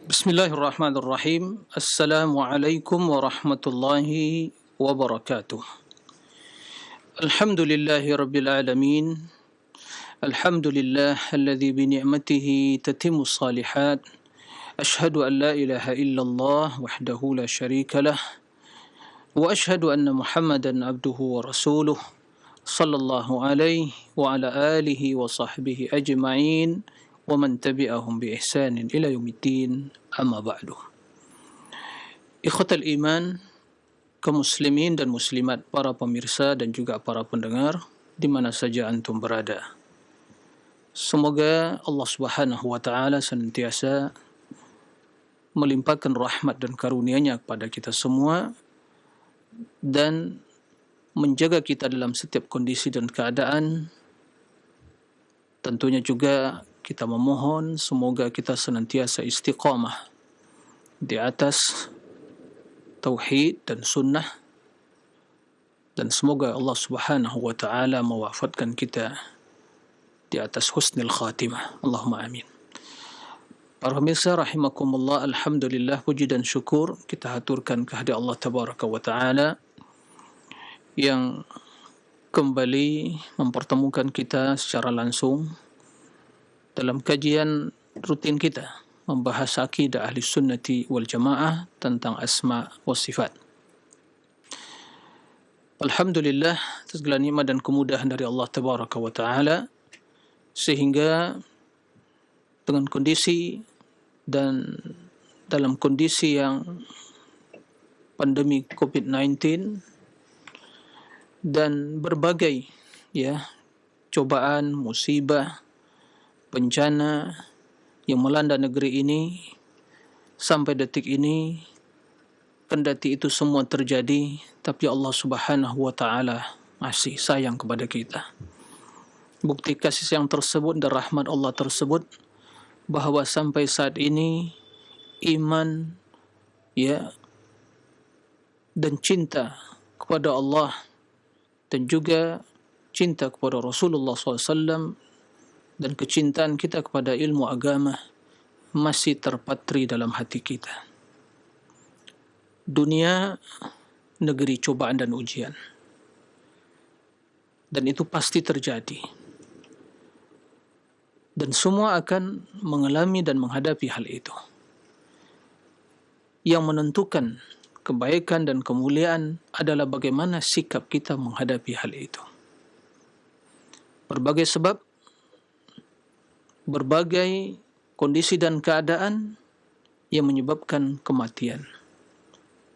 Bismillahirrahmanirrahim. Assalamualaikum warahmatullahi wabarakatuh. Alhamdulillahi rabbil alamin. Alhamdulillah alladhi bi ni'matihi tatimmu salihat. Ashhadu an la ilaha illallah wahdahu la syarika lah. Wa ashhadu anna Muhammadan abduhu wa rasuluh. Sallallahu alaihi wa ala alihi wa sahbihi ajma'in. Wa man tabi'ahum bi ihsanin ila yaumiddin. Amma ba'du. Ikhwatal iman, kaum muslimin dan muslimat, para pemirsa dan juga para pendengar di mana saja antum berada. Semoga Allah Subhanahu wa taala senantiasa melimpahkan rahmat dan karunia-Nya kepada kita semua dan menjaga kita dalam setiap kondisi dan keadaan. Tentunya juga kita memohon semoga kita senantiasa istiqamah di atas tauhid dan sunnah, dan semoga Allah Subhanahu wa taala mewafatkan kita di atas husnul khatimah. Allahumma amin. Para pemirsa rahimakumullah, alhamdulillah, puji dan syukur kita haturkan kehadirat Allah tabaraka wa taala yang kembali mempertemukan kita secara langsung dalam kajian rutin kita membahas akidah ahli sunnati wal jamaah tentang asma wa sifat. Alhamdulillah, segala nikmat dan kemudahan dari Allah tabaraka wa taala, sehingga dengan kondisi dan dalam kondisi yang pandemi COVID-19 dan berbagai cobaan, musibah, bencana yang melanda negeri ini sampai detik ini, kendati itu semua terjadi, tapi Allah Subhanahu wa taala masih sayang kepada kita. Bukti kasih sayang tersebut dan rahmat Allah tersebut bahwa sampai saat ini iman dan cinta kepada Allah dan juga cinta kepada Rasulullah SAW dan kecintaan kita kepada ilmu agama masih terpatri dalam hati kita. Dunia negeri cobaan dan ujian, dan itu pasti terjadi, dan semua akan mengalami dan menghadapi hal itu. Yang menentukan kebaikan dan kemuliaan adalah bagaimana sikap kita menghadapi hal itu. Berbagai sebab, berbagai kondisi dan keadaan yang menyebabkan kematian.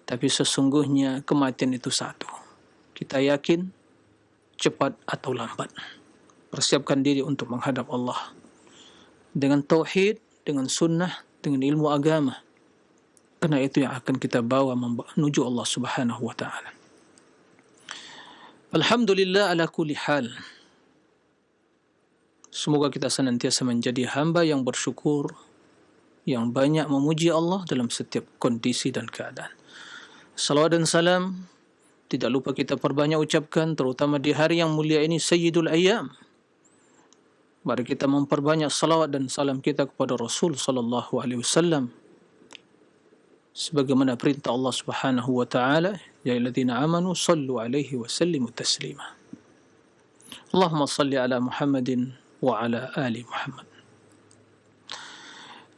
Tapi sesungguhnya kematian itu satu. Kita yakin cepat atau lambat. Persiapkan diri untuk menghadap Allah dengan tauhid, dengan sunnah, dengan ilmu agama. Karena itu yang akan kita bawa menuju Allah Subhanahu wa taala. Alhamdulillah ala kulli hal. Semoga kita senantiasa menjadi hamba yang bersyukur, yang banyak memuji Allah dalam setiap kondisi dan keadaan. Salawat dan salam tidak lupa kita perbanyak ucapkan, terutama di hari yang mulia ini, Sayyidul Ayyam. Mari kita memperbanyak salawat dan salam kita kepada Rasul sallallahu alaihi wasallam, sebagaimana perintah Allah Subhanahu wa taala, ya ayyuhalladzina amanu sallu alaihi wa sallimu taslima. Allahumma salli ala Muhammadin wa ala ali Muhammad.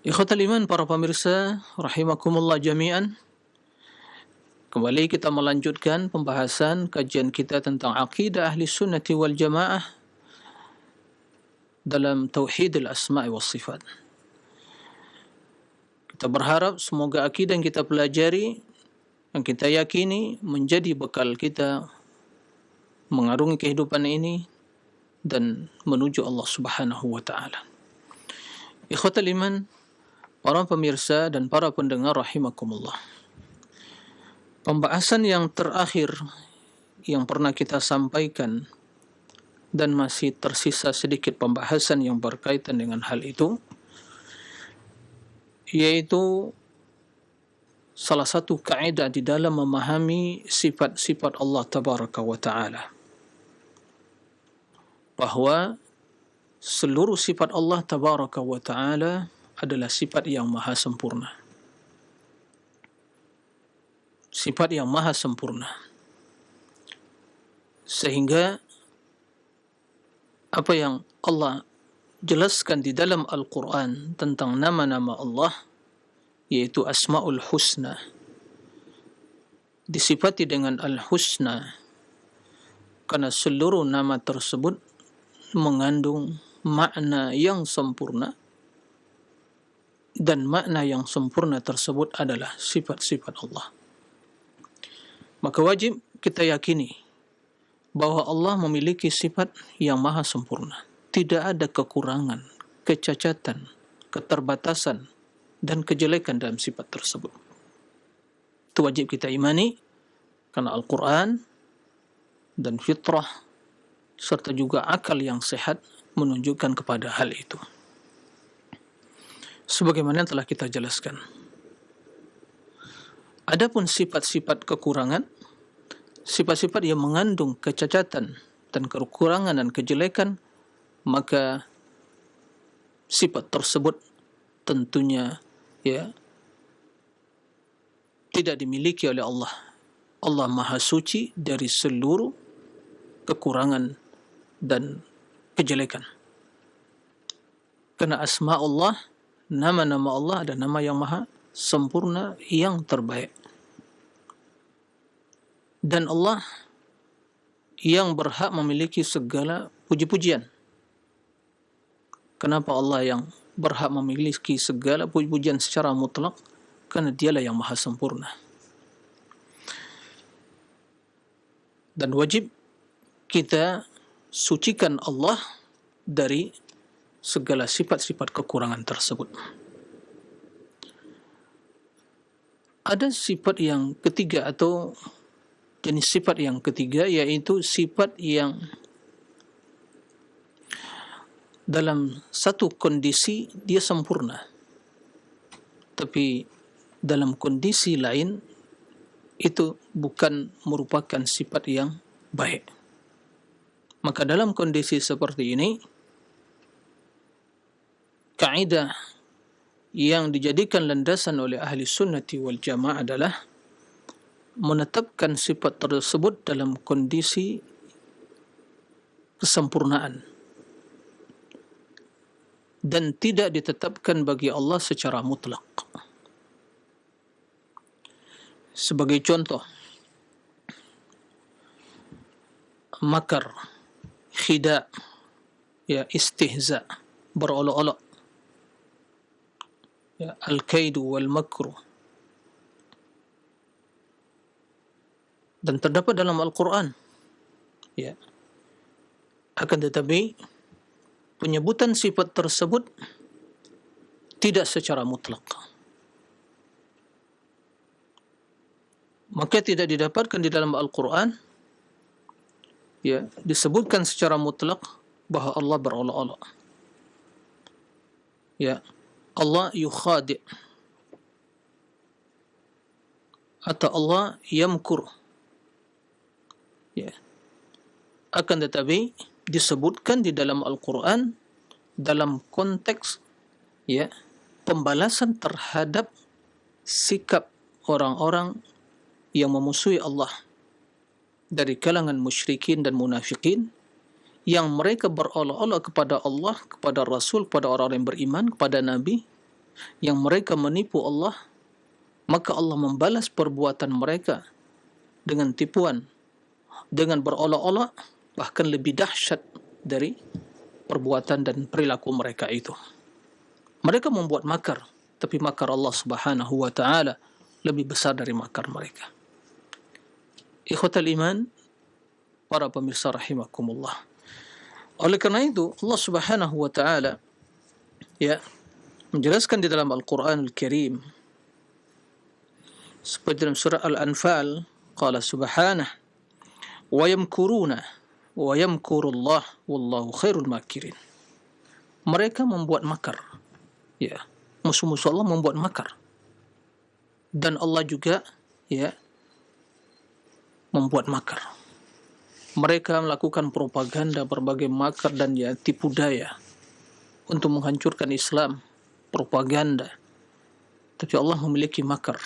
Ikhwatal iman, para pemirsa rahimakumullah jami'an, kembali kita melanjutkan pembahasan kajian kita tentang akidah ahli sunnati wal jamaah dalam tauhid al-asma' wa sifat. Kita berharap semoga akidah yang kita pelajari, yang kita yakini, menjadi bekal kita mengarungi kehidupan ini dan menuju Allah Subhanahu wa taala. Ikhwatal iman, para pemirsa dan para pendengar rahimakumullah. Pembahasan yang terakhir yang pernah kita sampaikan, dan masih tersisa sedikit pembahasan yang berkaitan dengan hal itu, yaitu salah satu kaidah di dalam memahami sifat-sifat Allah tabaraka wa taala, bahwa seluruh sifat Allah tabaraka wa ta'ala adalah sifat yang maha sempurna. sifat yang maha sempurna. Sehingga apa yang Allah jelaskan di dalam Al-Quran tentang nama-nama Allah, yaitu Asma'ul Husna, disifati dengan Al-Husna karena seluruh nama tersebut mengandung makna yang sempurna, dan makna yang sempurna tersebut adalah sifat-sifat Allah. Maka wajib kita yakini bahwa Allah memiliki sifat yang maha sempurna. Tidak ada kekurangan, kecacatan, keterbatasan, dan kejelekan dalam sifat tersebut. Itu wajib kita imani karena Al-Quran dan fitrah serta juga akal yang sehat menunjukkan kepada hal itu. Sebagaimana yang telah kita jelaskan. Adapun sifat-sifat kekurangan, sifat-sifat yang mengandung kecacatan dan kekurangan dan kejelekan, maka sifat tersebut tentunya tidak dimiliki oleh Allah. Allah Maha Suci dari seluruh kekurangan dan kejelekan. Karena asma Allah, nama-nama Allah adalah nama yang maha sempurna, yang terbaik. Dan Allah yang berhak memiliki segala puji-pujian. Kenapa Allah yang berhak memiliki segala puji-pujian secara mutlak? Karena dialah yang maha sempurna. Dan wajib kita sucikan Allah dari segala sifat-sifat kekurangan tersebut. Ada sifat yang ketiga atau jenis sifat yang ketiga, yaitu sifat yang dalam satu kondisi dia sempurna, tapi dalam kondisi lain itu bukan merupakan sifat yang baik. Maka dalam kondisi seperti ini, kaidah yang dijadikan landasan oleh ahli sunnati wal jamaah adalah menetapkan sifat tersebut dalam kondisi kesempurnaan dan tidak ditetapkan bagi Allah secara mutlak. Sebagai contoh, makar, khida, istihza, berolok-olok, al-kaidu wal makru, dan terdapat dalam Al-Quran. Akan tetapi penyebutan sifat tersebut tidak secara mutlak. Maka tidak didapatkan di dalam Al-Quran disebutkan secara mutlak bahwa Allah berolok-olok. Allah yukhadi' atau Allah yamkur. Akan tetapi disebutkan di dalam Al-Quran dalam konteks pembalasan terhadap sikap orang-orang yang memusuhi Allah dari kalangan musyrikin dan munafikin, yang mereka berolok-olok kepada Allah, kepada Rasul, kepada orang-orang yang beriman, kepada Nabi, yang mereka menipu Allah. Maka Allah membalas perbuatan mereka dengan tipuan, dengan berolok-olok, bahkan lebih dahsyat dari perbuatan dan perilaku mereka itu. Mereka membuat makar, tapi makar Allah Subhanahu wa ta'ala lebih besar dari makar mereka. Ikhwatal iman, para pemirsa rahimakumullah. Oleh kerana itu, Allah Subhanahu wa ta'ala menjelaskan di dalam Al-Quran Al-Karim, seperti dalam surah Al-Anfal, qala subhanah, wa yamkuruna wa yamkurullah wallahu khairul makirin. Mereka membuat makar. Musuh-musuh Allah membuat makar. Dan Allah juga membuat makar. Mereka melakukan propaganda, berbagai makar dan tipu daya untuk menghancurkan Islam, propaganda. Tapi Allah memiliki makar.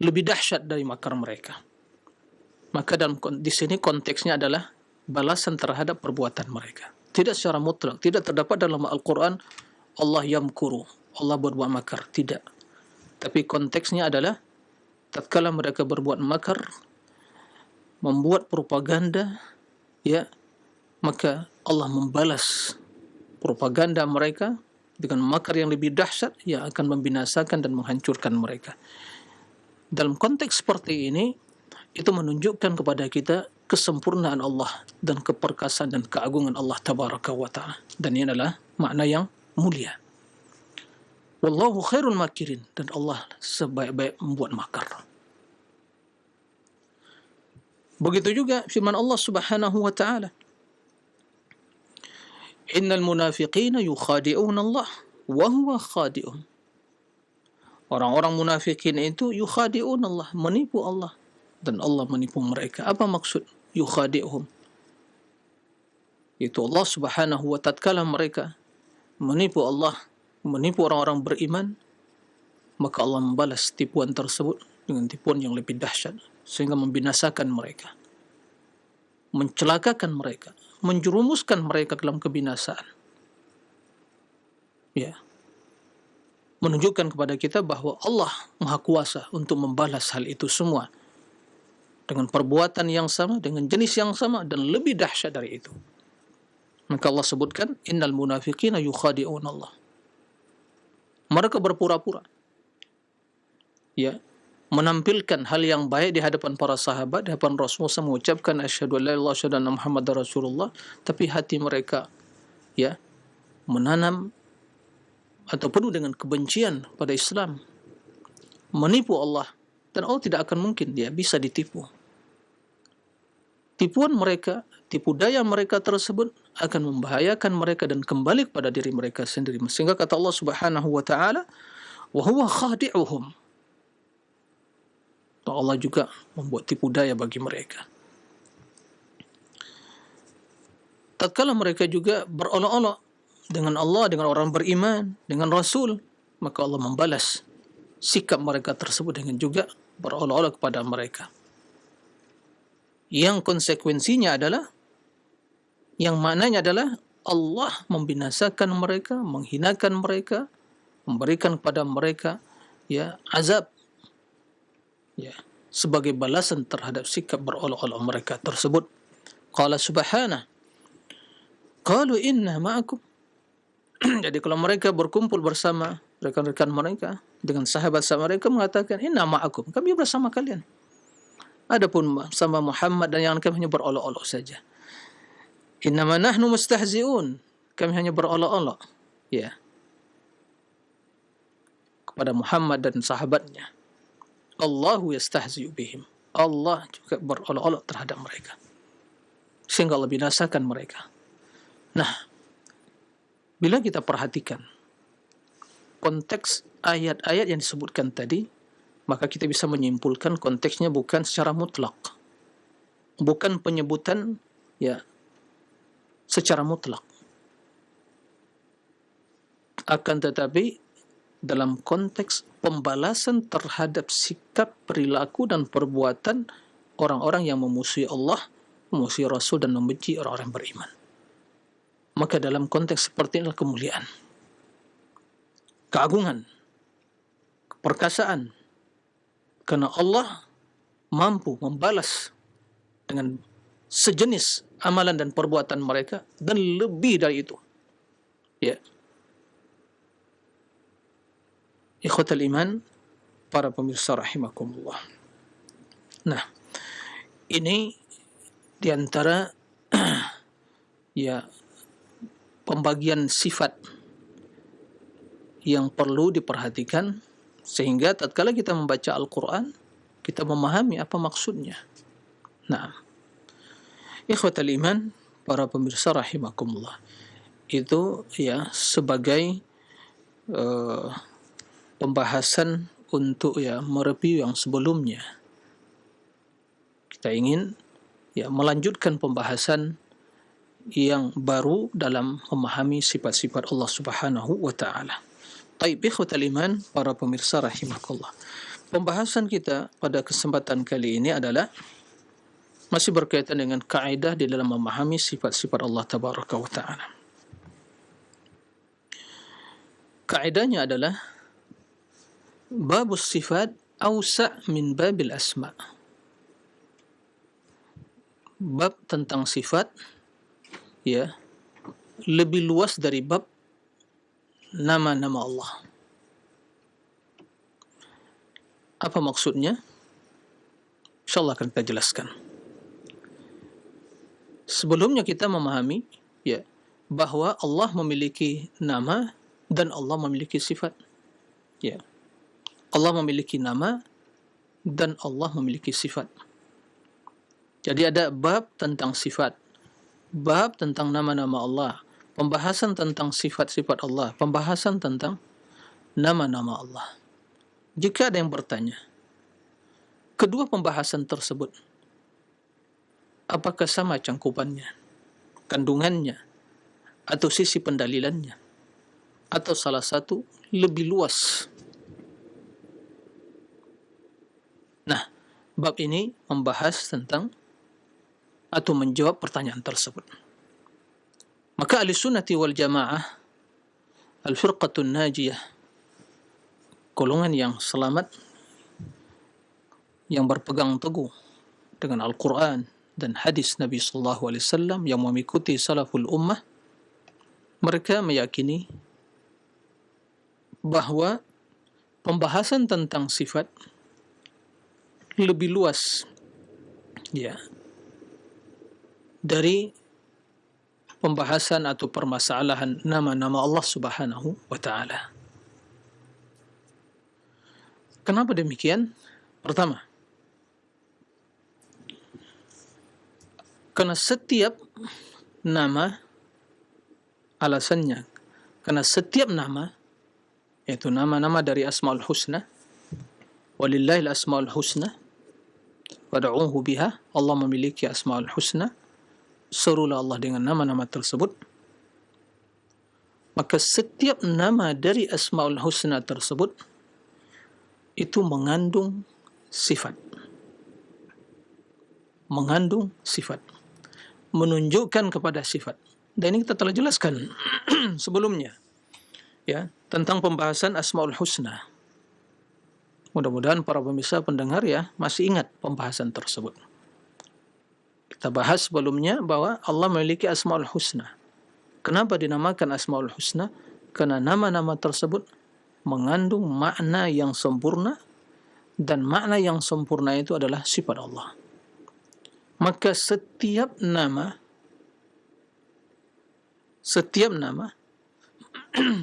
lebih dahsyat dari makar mereka. Maka di sini konteksnya adalah balasan terhadap perbuatan mereka. Tidak secara mutlak, tidak terdapat dalam Al-Quran Allah yamkuru, Allah berbuat makar, tidak. Tapi konteksnya adalah tatkala mereka berbuat makar, membuat propaganda, ya, maka Allah membalas propaganda mereka dengan makar yang lebih dahsyat yang akan membinasakan dan menghancurkan mereka. Dalam konteks seperti ini, itu menunjukkan kepada kita kesempurnaan Allah dan keperkasaan dan keagungan Allah Tabaraka wa Ta'ala. Dan ini adalah makna yang mulia. Wallahu khairul makirin, dan Allah sebaik-baik membuat makar. Begitu juga firman Allah Subhanahu wa Ta'ala, innal munafiqina yukhadi'una Allah wa huwa khadi'un. Orang-orang munafikin itu yukhadi'un Allah, menipu Allah, dan Allah menipu mereka. Apa maksud yukhadi'uhum? Itu Allah Subhanahu wa Ta'ala mereka menipu Allah, menipu orang-orang beriman, maka Allah membalas tipuan tersebut dengan tipuan yang lebih dahsyat, sehingga membinasakan mereka, mencelakakan mereka, menjerumuskan mereka dalam kebinasaan. Ya, menunjukkan kepada kita bahwa Allah Maha Kuasa untuk membalas hal itu semua dengan perbuatan yang sama, dengan jenis yang sama, dan lebih dahsyat dari itu. Maka Allah sebutkan, innal munafiqina yukhadi'un Allah. Mereka berpura-pura, ya, menampilkan hal yang baik di hadapan para sahabat, di hadapan Rasulullah, mengucapkan asyhadu an la ilaha illallah, asyhadu anna Muhammadar Rasulullah, tapi hati mereka, ya, menanam atau penuh dengan kebencian pada Islam, menipu Allah, dan Allah tidak akan mungkin dia bisa ditipu. Tipuan mereka, tipu daya mereka tersebut akan membahayakan mereka dan kembali kepada diri mereka sendiri. Sehingga kata Allah Subhanahu wa Ta'ala, wa huwa khadi'uhum. Allah juga membuat tipu daya bagi mereka. Tatkala mereka juga berolok-olok dengan Allah, dengan orang beriman, dengan Rasul, maka Allah membalas sikap mereka tersebut dengan juga berolok-olok kepada mereka. Yang konsekuensinya adalah, yang maknanya adalah Allah membinasakan mereka, menghinakan mereka, memberikan kepada mereka, ya, azab, ya, sebagai balasan terhadap sikap berolok-olok mereka tersebut. Qala subhanahu, qalu inna ma'akum. Jadi kalau mereka berkumpul bersama rekan-rekan mereka dengan sahabat-sahabat mereka mengatakan inna ma'akum, kami bersama kalian. Adapun sama Muhammad dan yang kami hanya berolok-olok saja. Innama nahnu mustahzi'un, kami hanya berolok-olok, ya, kepada Muhammad dan sahabatnya. Allahu yastahzi'u bihim, Allah juga berolok-olok terhadap mereka, sehingga Allah binasakan mereka. Nah, bila kita perhatikan konteks ayat-ayat yang disebutkan tadi, maka kita bisa menyimpulkan konteksnya bukan secara mutlak, bukan penyebutan, ya, secara mutlak, akan tetapi dalam konteks pembalasan terhadap sikap, perilaku, dan perbuatan orang-orang yang memusuhi Allah, memusuhi Rasul, dan membenci orang-orang beriman. Maka dalam konteks seperti inilah kemuliaan, keagungan, keperkasaan, karena Allah mampu membalas dengan sejenis amalan dan perbuatan mereka dan lebih dari itu. Ya, ikhwatal iman, para pemirsa rahimakumullah. Nah, ini diantara ya, pembagian sifat yang perlu diperhatikan, sehingga tatkala kita membaca Al-Quran, kita memahami apa maksudnya. Nah, ikhwatal iman, para pemirsa rahimakumullah, itu ya sebagai pembahasan untuk ya mereview yang sebelumnya. Kita ingin ya melanjutkan pembahasan yang baru dalam memahami sifat-sifat Allah Subhanahu wa Ta'ala. Taib ikhwatal iman, para pemirsa rahimakumullah. pembahasan kita pada kesempatan kali ini adalah masih berkaitan dengan kaedah di dalam memahami sifat-sifat Allah Tabaraka wa Ta'ala. Kaedahnya adalah babus sifat awsa' min babil asma'. Bab tentang sifat ya lebih luas dari bab nama-nama Allah. Apa maksudnya? InsyaAllah akan kita jelaskan. Sebelumnya kita memahami ya bahwa Allah memiliki nama dan Allah memiliki sifat. Ya. Allah memiliki nama dan Allah memiliki sifat. Jadi ada bab tentang sifat, bab tentang nama-nama Allah, pembahasan tentang sifat-sifat Allah, pembahasan tentang nama-nama Allah. Jika ada yang bertanya, kedua pembahasan tersebut apakah sama cangkupannya, kandungannya, atau sisi pendalilannya, atau salah satu lebih luas? Nah, bab ini membahas tentang atau menjawab pertanyaan tersebut. Maka Ahlussunnati wal Jamaah, Al-Firqatun Najiyah, golongan yang selamat, yang berpegang teguh dengan Al-Quran dan hadis Nabi sallallahu alaihi wasallam, yang mengikuti salaful ummah, mereka meyakini bahwa pembahasan tentang sifat lebih luas ya dari pembahasan atau permasalahan nama-nama Allah Subhanahu wa Ta'ala. Kenapa demikian? Pertama, karena setiap nama, alasannya, karena setiap nama, yaitu nama-nama dari Asmaul Husna, walillahil Asmaul Husna, wad'uuhu biha, Allah memiliki Asmaul Husna, serulah Allah dengan nama-nama tersebut. Maka setiap nama dari Asmaul Husna tersebut itu mengandung sifat, menunjukkan kepada sifat. Dan ini kita telah jelaskan sebelumnya ya tentang pembahasan Asmaul Husna. Mudah-mudahan para pemirsa pendengar ya masih ingat pembahasan tersebut. Kita bahas sebelumnya bahwa Allah memiliki Asmaul Husna. Kenapa dinamakan Asmaul Husna? Karena nama-nama tersebut mengandung makna yang sempurna, dan makna yang sempurna itu adalah sifat Allah. Maka setiap nama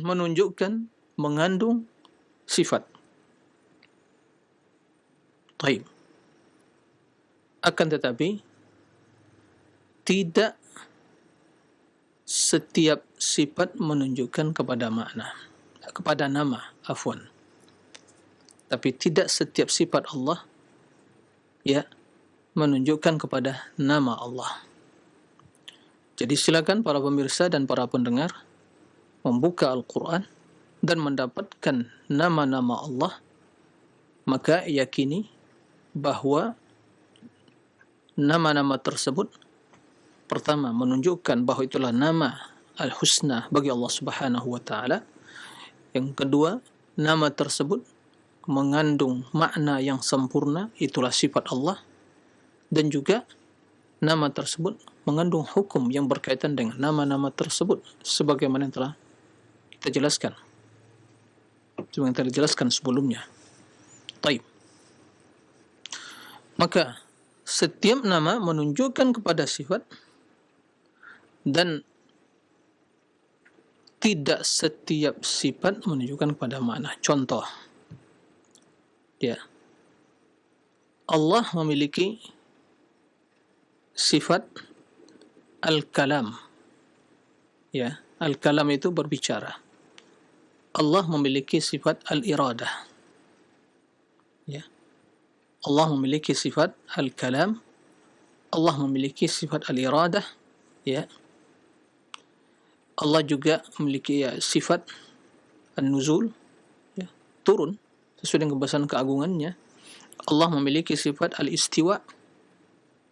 menunjukkan, mengandung sifat. Baik. Akan tetapi tidak setiap sifat menunjukkan kepada makna, kepada nama, afwan. Tapi tidak setiap sifat Allah ya menunjukkan kepada nama Allah. Jadi silakan para pemirsa dan para pendengar membuka Al-Quran dan mendapatkan nama-nama Allah, maka yakini bahwa nama-nama tersebut pertama menunjukkan bahwa itulah nama Al-Husna bagi Allah Subhanahu wa Ta'ala. Yang kedua, nama tersebut mengandung makna yang sempurna, itulah sifat Allah. Dan juga nama tersebut mengandung hukum yang berkaitan dengan nama-nama tersebut, sebagaimana yang telah kita jelaskan, sebelumnya. Baik. Maka setiap nama menunjukkan kepada sifat, dan tidak setiap sifat menunjukkan kepada makna. Contoh, ya, Allah memiliki sifat al-kalam. Ya, al-kalam itu berbicara. Allah memiliki sifat al-iradah. Ya, Allah memiliki sifat al-kalam. Allah memiliki sifat al-iradah. Ya, Allah juga memiliki sifat an-nuzul, ya, turun, sesuai dengan kebesaran keagungannya, Allah memiliki sifat al-istiwa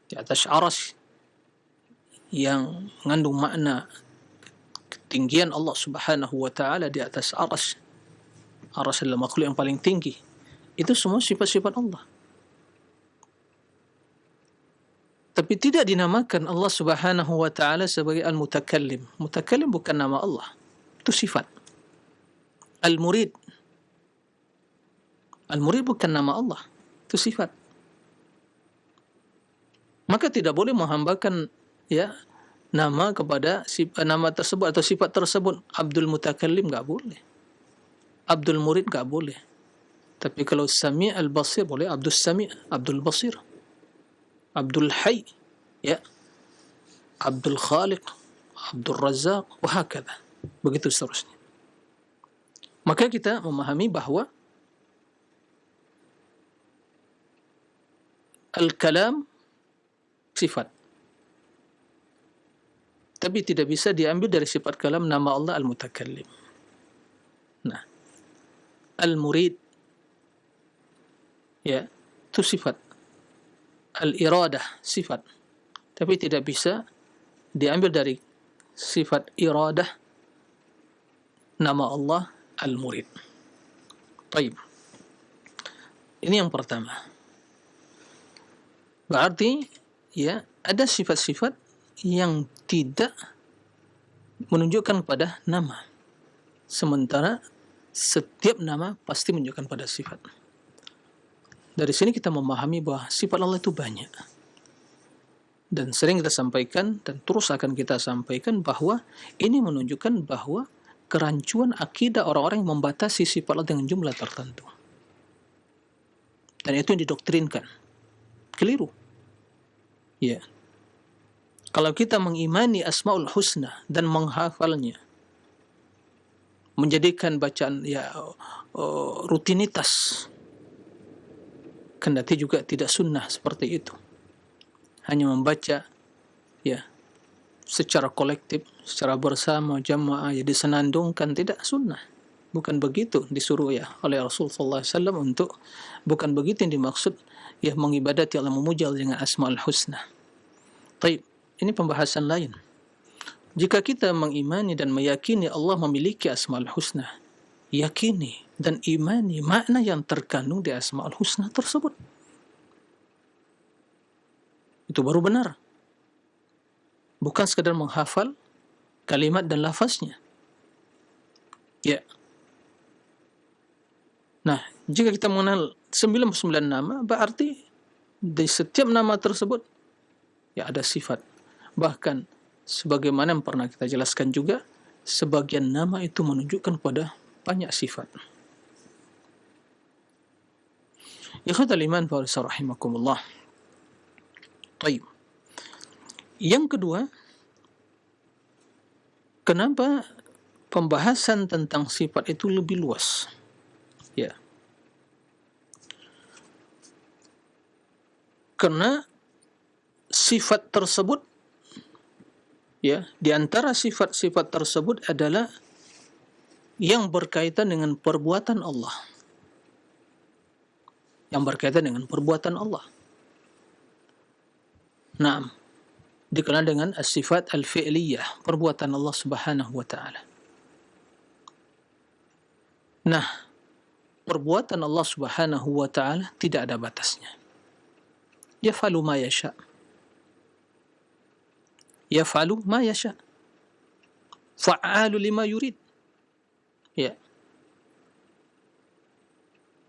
di atas arsy yang mengandung makna ketinggian Allah Subhanahu wa taala di atas arsy. Arsy adalah makhluk yang paling tinggi. Itu semua sifat-sifat Allah. Tapi tidak dinamakan Allah Subhanahu wa taala sebagai al-mutakallim. Mutakallim bukan nama Allah. Itu sifat. Al-murid. Al-murid bukan nama Allah. Itu sifat. Maka tidak boleh menghambakan nama kepada nama tersebut atau sifat tersebut. Abdul Mutakallim enggak boleh. Abdul Murid enggak boleh. Tapi kalau Sami' al-Basir boleh. Abdul Sami', Abdul Basir, Abdul Hayy, Abdul Khaliq, Abdul Razzaq, wahakadha. Begitu seterusnya. Maka kita memahami bahawa al-kalam sifat. Tapi tidak bisa diambil dari sifat kalam nama Allah al-mutakallim. Nah, al-murid itu sifat. Al-iradah sifat. Tapi tidak bisa diambil dari sifat iradah nama Allah al-murid. Baik. Ini yang pertama. Berarti ada sifat-sifat yang tidak menunjukkan pada nama. Sementara setiap nama pasti menunjukkan pada sifat. Dari sini kita memahami bahwa sifat Allah itu banyak. Dan sering kita sampaikan dan terus akan kita sampaikan bahwa ini menunjukkan bahwa kerancuan akidah orang-orang yang membatasi sifat Allah dengan jumlah tertentu. Dan itu yang didoktrinkan. Keliru. Kalau kita mengimani Asmaul Husna dan menghafalnya, menjadikan bacaan rutinitas, kendati juga tidak sunnah seperti itu. Hanya membaca secara kolektif, secara bersama jamaah, disenandungkan, tidak sunnah. Bukan begitu disuruh oleh Rasulullah SAW untuk, bukan begitu yang dimaksud mengibadati Allah, memuja dengan Asmaul Husna. Baik, ini pembahasan lain. Jika kita mengimani dan meyakini Allah memiliki Asmaul Husna, yakini dan imani makna yang terkandung di Asmaul Husna tersebut. Itu baru benar. Bukan sekadar menghafal kalimat dan lafaznya. Nah, jika kita mengenal 99 nama, berarti di setiap nama tersebut ada sifat. Bahkan sebagaimana yang pernah kita jelaskan juga, sebagian nama itu menunjukkan pada banyak sifat. Ikhwatal iman fa rahimakumullah. Baik. Yang kedua, kenapa pembahasan tentang sifat itu lebih luas? Karena sifat tersebut, di antara sifat-sifat tersebut adalah yang berkaitan dengan perbuatan Allah. Yang berkaitan dengan perbuatan Allah. Naam, dikenal dengan as-sifat al-fi'liyah, perbuatan Allah Subhanahu wa taala. Nah, perbuatan Allah Subhanahu wa taala tidak ada batasnya. Yaf'alu ma yasha. Yaf'alu ma yasha. Fa'alu lima yurid.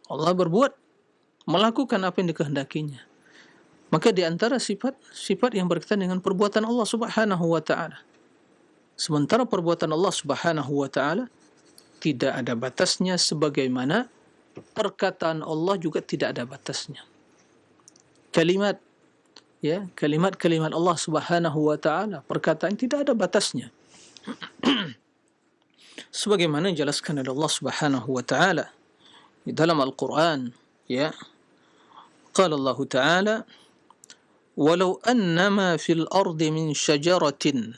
Allah berbuat, melakukan apa yang dikehendakinya. Maka di antara sifat yang berkaitan dengan perbuatan Allah Subhanahu wa taala. Sementara perbuatan Allah Subhanahu wa taala tidak ada batasnya, sebagaimana perkataan Allah juga tidak ada batasnya. Kalimat Allah Subhanahu wa taala, perkataan tidak ada batasnya. Sebagaimana dijelaskan oleh Allah Subhanahu wa taala di dalam Al-Qur'an, qala Allah taala, walau annama fil ardi min syajaratin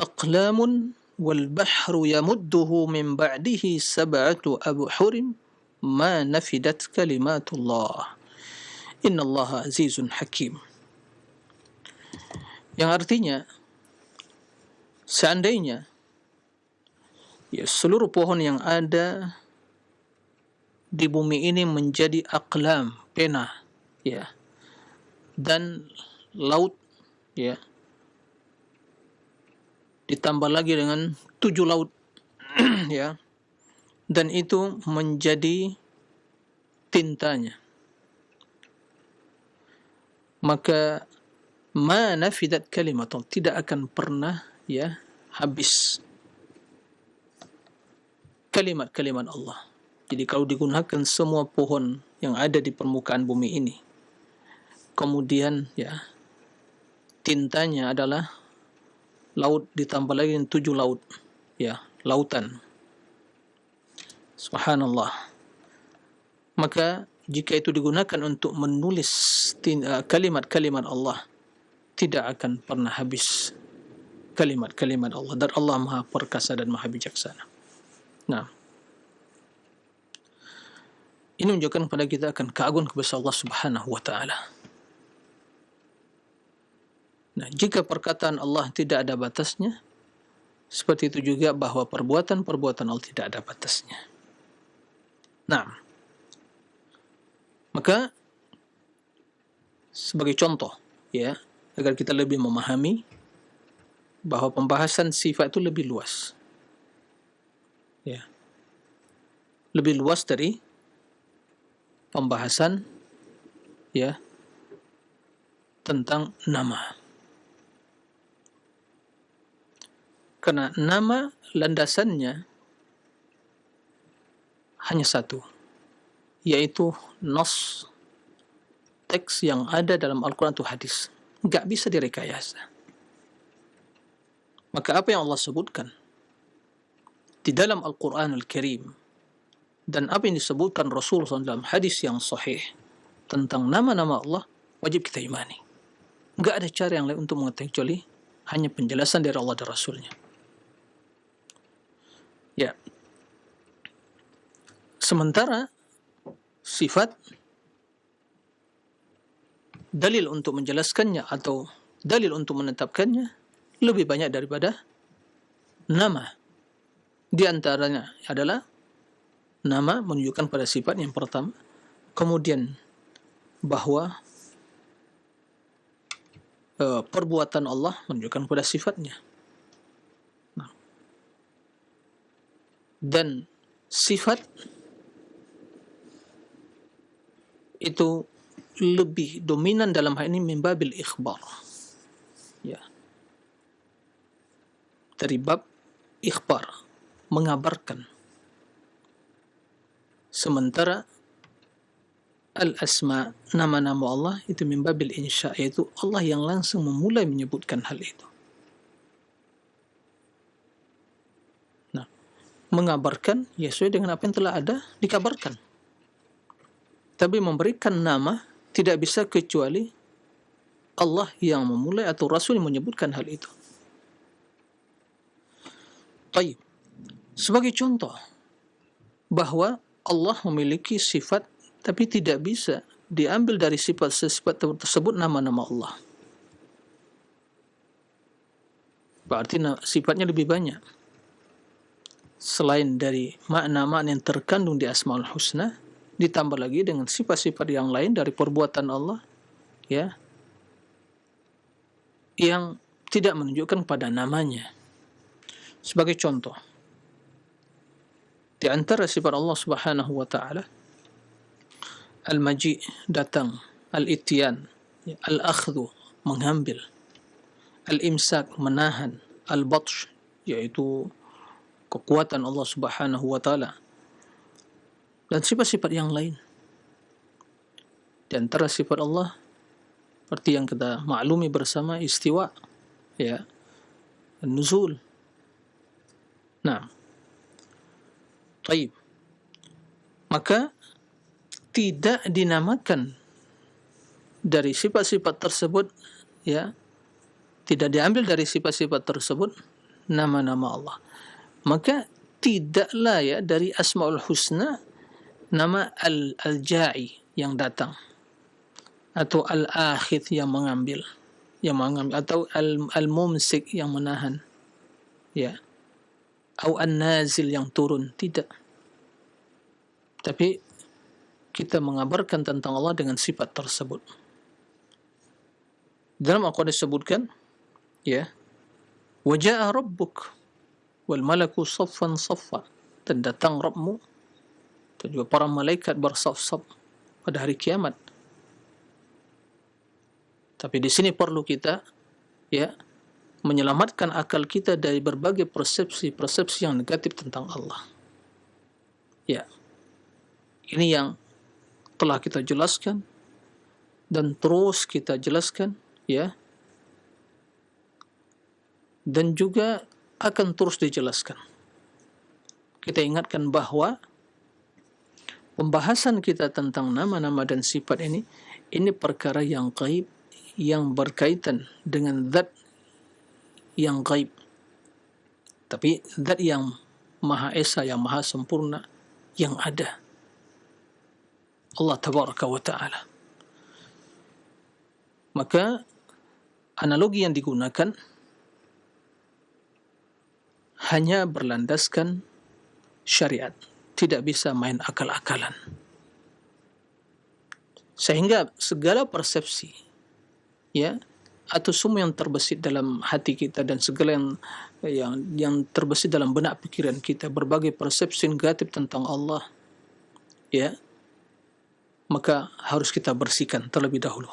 aqlamun wal bahru yamudduhu min ba'dihi sab'atu abhurin ma nafidat kalimatullah innallaha azizun hakim, yang artinya seandainya ya seluruh pohon yang ada di bumi ini menjadi aqlam, pena, ya, dan laut, ya, ditambah lagi dengan 7 laut, ya, dan itu menjadi tintanya, maka ma nafidat kalimatullah, tidak akan pernah, ya, habis kalimat-kalimat Allah. Jadi kalau digunakan semua pohon yang ada di permukaan bumi ini, kemudian ya tintanya adalah laut ditambah lagi 7 laut, ya, lautan. Subhanallah. Maka jika itu digunakan untuk menulis kalimat-kalimat Allah, tidak akan pernah habis kalimat-kalimat Allah, dan Allah Maha Perkasa dan Maha Bijaksana. Nah, ini menunjukkan kepada kita akan keagungan kebesaran Allah Subhanahu wa taala. Nah, jika perkataan Allah tidak ada batasnya, seperti itu juga bahwa perbuatan-perbuatan Allah tidak ada batasnya. Nah, maka sebagai contoh, ya, agar kita lebih memahami bahwa pembahasan sifat itu lebih luas, ya, lebih luas dari pembahasan, ya, tentang nama. Karena nama landasannya hanya satu, yaitu nas, teks yang ada dalam Al-Quran atau hadis, nggak bisa direkayasa. Maka apa yang Allah sebutkan di dalam Al-Quran Al-Karim dan apa yang disebutkan Rasulullah SAW dalam hadis yang sahih tentang nama-nama Allah, wajib kita imani. Nggak ada cara yang lain untuk mengetahui kecuali hanya penjelasan dari Allah dan Rasulnya. Ya. Sementara sifat, dalil untuk menjelaskannya atau dalil untuk menetapkannya lebih banyak daripada nama. Di antaranya adalah nama menunjukkan pada sifat yang pertama, kemudian bahwa perbuatan Allah menunjukkan pada sifatnya. Nah, dan sifat itu lebih dominan dalam hal ini min babil ikhbar, ya, dari bab ikhbar, mengabarkan. Sementara al-asma, nama-nama Allah itu min babil insya, yaitu Allah yang langsung memulai menyebutkan hal itu. Nah, mengabarkan ya sesuai dengan apa yang telah ada dikabarkan. Tapi memberikan nama tidak bisa kecuali Allah yang memulai atau Rasul yang menyebutkan hal itu. Baik. Sebagai contoh bahwa Allah memiliki sifat tapi tidak bisa diambil dari sifat-sifat tersebut nama-nama Allah. Berarti sifatnya lebih banyak. Selain dari makna-makna yang terkandung di Asmaul Husna, ditambah lagi dengan sifat-sifat yang lain dari perbuatan Allah, ya, yang tidak menunjukkan pada namanya. Sebagai contoh, di antara sifat Allah Subhanahu wa taala, al-maji, datang, al-ityan, al-akhdhu, mengambil, al-imsak, menahan, al-batsh, yaitu kekuatan Allah Subhanahu wa taala, dan sifat-sifat yang lain. Di antara sifat Allah seperti yang kita maklumi bersama, istiwa, ya, nuzul. Nah, baik. Maka tidak dinamakan dari sifat-sifat tersebut, ya, tidak diambil dari sifat-sifat tersebut nama-nama Allah. Maka tidaklah, ya, dari Asmaul Husna nama al-ja'i yang datang, atau al-akhidh yang mengambil, atau al-mumsik yang menahan, ya, atau an-nazil yang turun. Tidak, tapi kita mengabarkan tentang Allah dengan sifat tersebut. Dalam Al-Quran disebutkan, ya, wa ja'a rabbuk wal malaku saffan saffa, dan datang Rabbmu dan juga para malaikat bersaf-saf pada hari kiamat. Tapi di sini perlu kita, ya, menyelamatkan akal kita dari berbagai persepsi yang negatif tentang Allah. Ya, ini yang telah kita jelaskan dan terus kita jelaskan, ya, dan juga akan terus dijelaskan. Kita ingatkan bahwa pembahasan kita tentang nama-nama dan sifat ini perkara yang gaib, yang berkaitan dengan zat yang gaib. Tapi zat yang Maha Esa, yang Maha Sempurna, yang ada, Allah Tabaraka wa Ta'ala. Maka analogi yang digunakan hanya berlandaskan syariat, tidak bisa main akal-akalan. Sehingga segala persepsi, ya, atau semua yang terbesit dalam hati kita dan segala yang terbesit dalam benak pikiran kita, berbagai persepsi negatif tentang Allah, ya, maka harus kita bersihkan terlebih dahulu.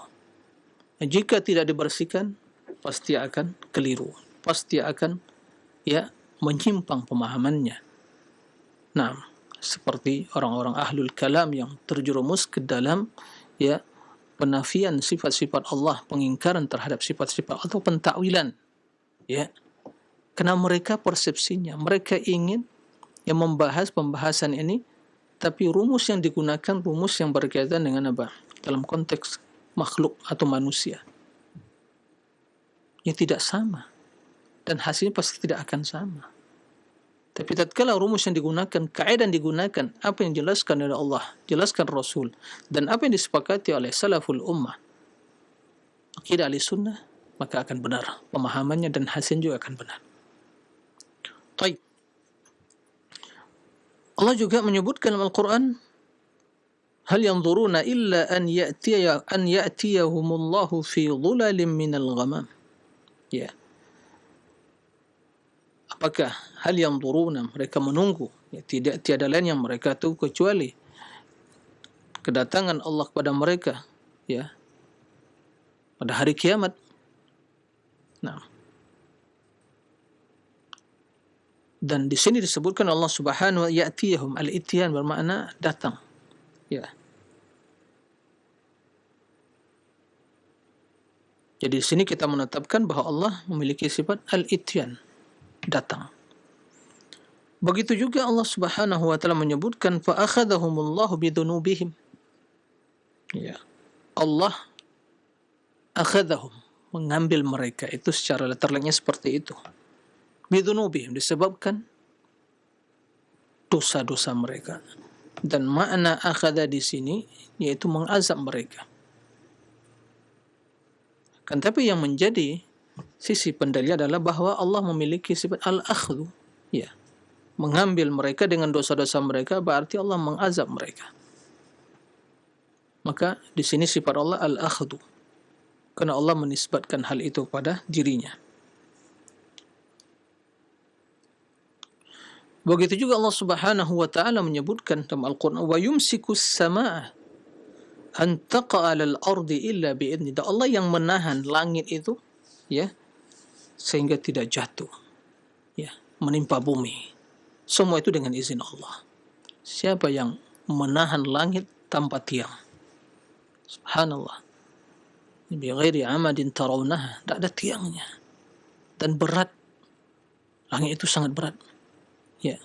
Jika tidak dibersihkan, pasti akan keliru, pasti akan, ya, menyimpang pemahamannya. Nah, seperti orang-orang ahlul kalam yang terjerumus ke dalam, ya, penafian sifat-sifat Allah, pengingkaran terhadap sifat-sifat atau pentakwilan, ya, karena mereka persepsinya, mereka ingin yang membahas pembahasan ini, tapi rumus yang digunakan rumus yang berkaitan dengan apa? Dalam konteks makhluk atau manusia, ya, tidak sama, dan hasilnya pasti tidak akan sama. Tapi tatkala rumus yang digunakan, kaidah yang digunakan, apa yang dijelaskan oleh Allah, jelaskan Rasul, dan apa yang disepakati oleh salaful ummah, akidah ahli sunnah, maka akan benar pemahamannya dan hasilnya juga akan benar. Baik. Allah juga menyebutkan dalam Al-Quran, hal yanzuruna illa an ya'tiyahumullahu fi dhulalin minal ghamam. Ya. Apakah hal yang turuna, mereka menunggu, ya, tiada lain yang mereka tunggu kecuali kedatangan Allah kepada mereka, ya, pada hari kiamat. Nah, dan di sini disebutkan Allah Subhanahu wa ta'ala, ya'tiyahum, al-ityan bermakna datang, ya. Jadi di sini kita menetapkan bahwa Allah memiliki sifat al-ityan, datang. Begitu juga Allah Subhanahu wa ta'ala menyebutkan fa akhadhahumullahu bidunubihim. Ya. Allah akhadhahum, mengambil mereka, itu secara letterleknya seperti itu. Bidunubihim, disebabkan dosa-dosa mereka. Dan makna akhadha di sini yaitu mengazab mereka. Kan tapi yang menjadi sisi pendalil adalah bahwa Allah memiliki sifat al-akhdhu, ya, mengambil mereka dengan dosa-dosa mereka, berarti Allah mengazab mereka. Maka di sini sifat Allah al-akhdhu, karena Allah menisbatkan hal itu pada dirinya. Begitu juga Allah Subhanahu wa ta'ala menyebutkan dalam Al-Quran, wa yumsikus samaa'a an taqa'a 'alal ardi illa bi'idzni. Allah yang menahan langit itu, ya, sehingga tidak jatuh, ya, menimpa bumi. Semua itu dengan izin Allah. Siapa yang menahan langit tanpa tiang? Subhanallah. Bi ghairi amadin tarawnaha, tidak ada tiangnya. Dan berat. Langit itu sangat berat. Ya.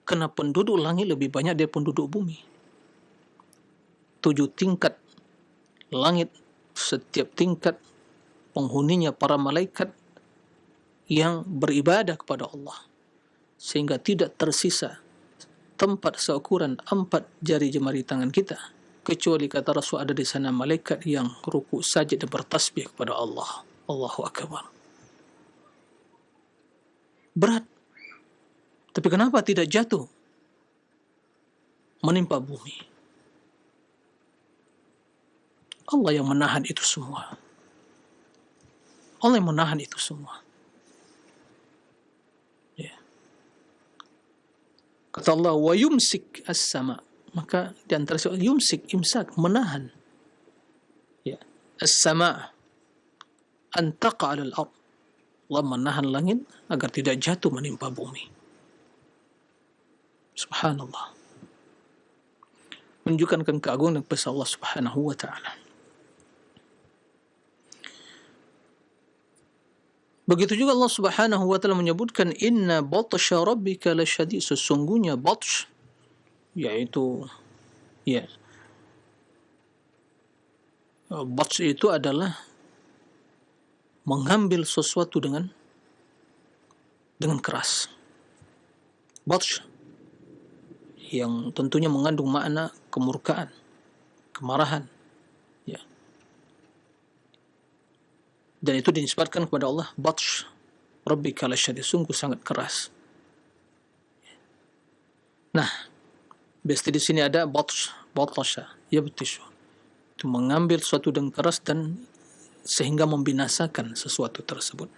Karena penduduk langit lebih banyak dari penduduk bumi. 7 tingkat langit, setiap tingkat penghuninya para malaikat yang beribadah kepada Allah, sehingga tidak tersisa tempat seukuran 4 jari jemari tangan kita, kecuali kata Rasul ada di sana malaikat yang rukuk sajid dan bertasbih kepada Allah. Allahu Akbar. Berat. Tapi kenapa tidak jatuh menimpa bumi? Allah yang menahan itu semua. Allah yang menahan itu semua. Ya. Kata Allah, wa yumsik as-sama. Maka di antara yumsik, imsak, menahan. Ya. As-sama an taqa 'ala al-ard. Allah menahan langit agar tidak jatuh menimpa bumi. Subhanallah. Menunjukkan keagungan dan kuasa Allah Subhanahu wa taala. Begitu juga Allah Subhanahu wa taala menyebutkan inna batsha rabbika lasyadid, sesungguhnya batsh yaitu batsh itu adalah mengambil sesuatu dengan keras. Batsh yang tentunya mengandung makna kemurkaan, kemarahan, ya. Dan itu dinisbatkan kepada Allah, batsh rabbika lasyadid, sungguh sangat keras. Nah, biasa di sini ada batasha, yabtishu, itu mengambil sesuatu dengan keras dan sehingga membinasakan sesuatu tersebut.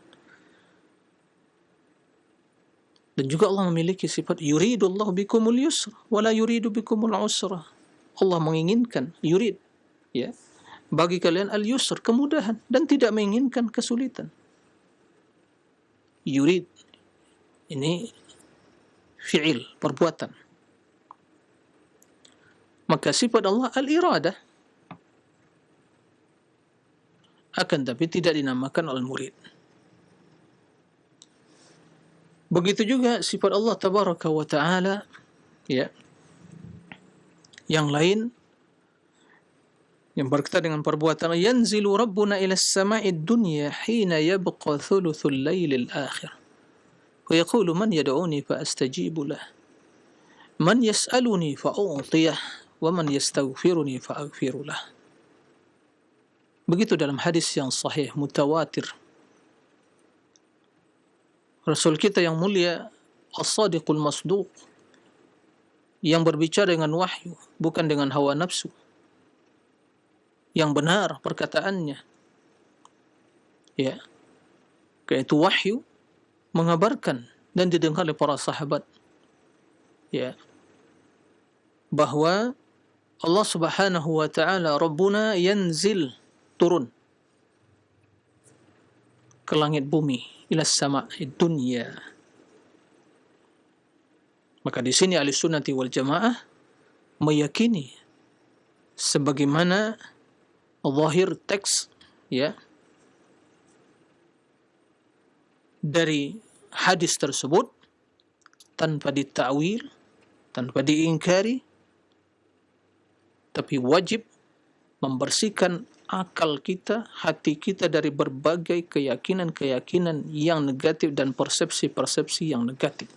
Dan juga Allah memiliki sifat yuridullahu bikumul yusra wala yuridu bikumul usra. Allah menginginkan, yurid, ya, bagi kalian al-yusr, kemudahan, dan tidak menginginkan kesulitan. Yurid ini fi'il, perbuatan. Maka sifat Allah al-iradah, akan tapi tidak dinamakan al-murid. Begitu juga sifat Allah tabaraka wa ta'ala, ya, yang lain yang berkaitan dengan perbuatan. Yanzilu rabbuna ila as-sama'id dunya hina yabqa thuluthul laylil akhir wa yaqulu man yad'uni fa astajibu lah man yas'aluni fa u'tiyah wa man yastaghfiruni fa aghfiru lah. Begitu dalam hadis yang sahih mutawatir, Rasul kita yang mulia as-sadiqul masduq, yang berbicara dengan wahyu, bukan dengan hawa nafsu, yang benar perkataannya, ya, yaitu wahyu, mengabarkan dan didengar oleh para sahabat, ya, bahwa Allah Subhanahu wa ta'ala Rabbuna yanzil, turun ke langit bumi, ila sama'id dunya. Maka di sini ahli sunnati wal jamaah meyakini sebagaimana zahir teks, ya, dari hadis tersebut, tanpa ditakwil, tanpa diingkari, tapi wajib membersihkan akal kita, hati kita dari berbagai keyakinan-keyakinan yang negatif dan persepsi-persepsi yang negatif.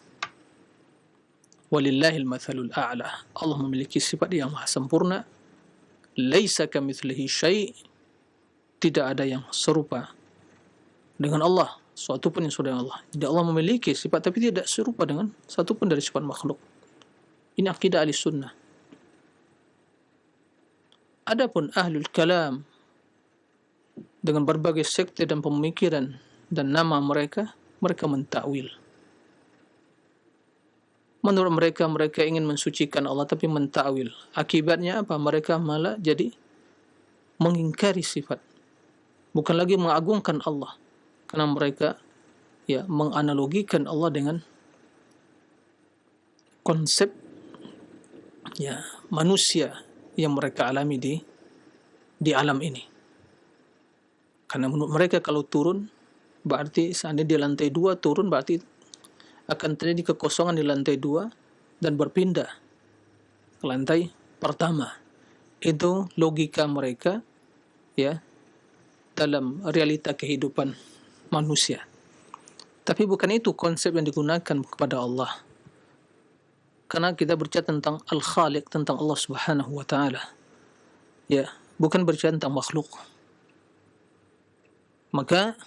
Walillahil mathalul a'la. Allah memiliki sifat yang maha sempurna. Laisa kamitslihi syai', tidak ada yang serupa dengan Allah, suatu pun yang serupa dengan Allah. Jadi Allah memiliki sifat tapi tidak serupa dengan satu pun dari sifat makhluk. Ini akidah ahli sunnah. Adapun ahlul kalam dengan berbagai sekte dan pemikiran dan nama mereka mentakwil. Menurut mereka, mereka ingin mensucikan Allah tapi mentakwil. Akibatnya apa? Mereka malah jadi mengingkari sifat, bukan lagi mengagungkan Allah, karena mereka, ya, menganalogikan Allah dengan konsep, ya, manusia yang mereka alami di alam ini. Karena menurut mereka kalau turun, berarti seandainya di lantai 2 turun, berarti akan terjadi kekosongan di lantai 2 dan berpindah ke lantai pertama. Itu logika mereka, ya, dalam realita kehidupan manusia. Tapi bukan itu konsep yang digunakan kepada Allah. Karena kita berbicara tentang Al-Khaliq, tentang Allah Subhanahu wa taala. Ya, bukan berbicara tentang makhluk. Maka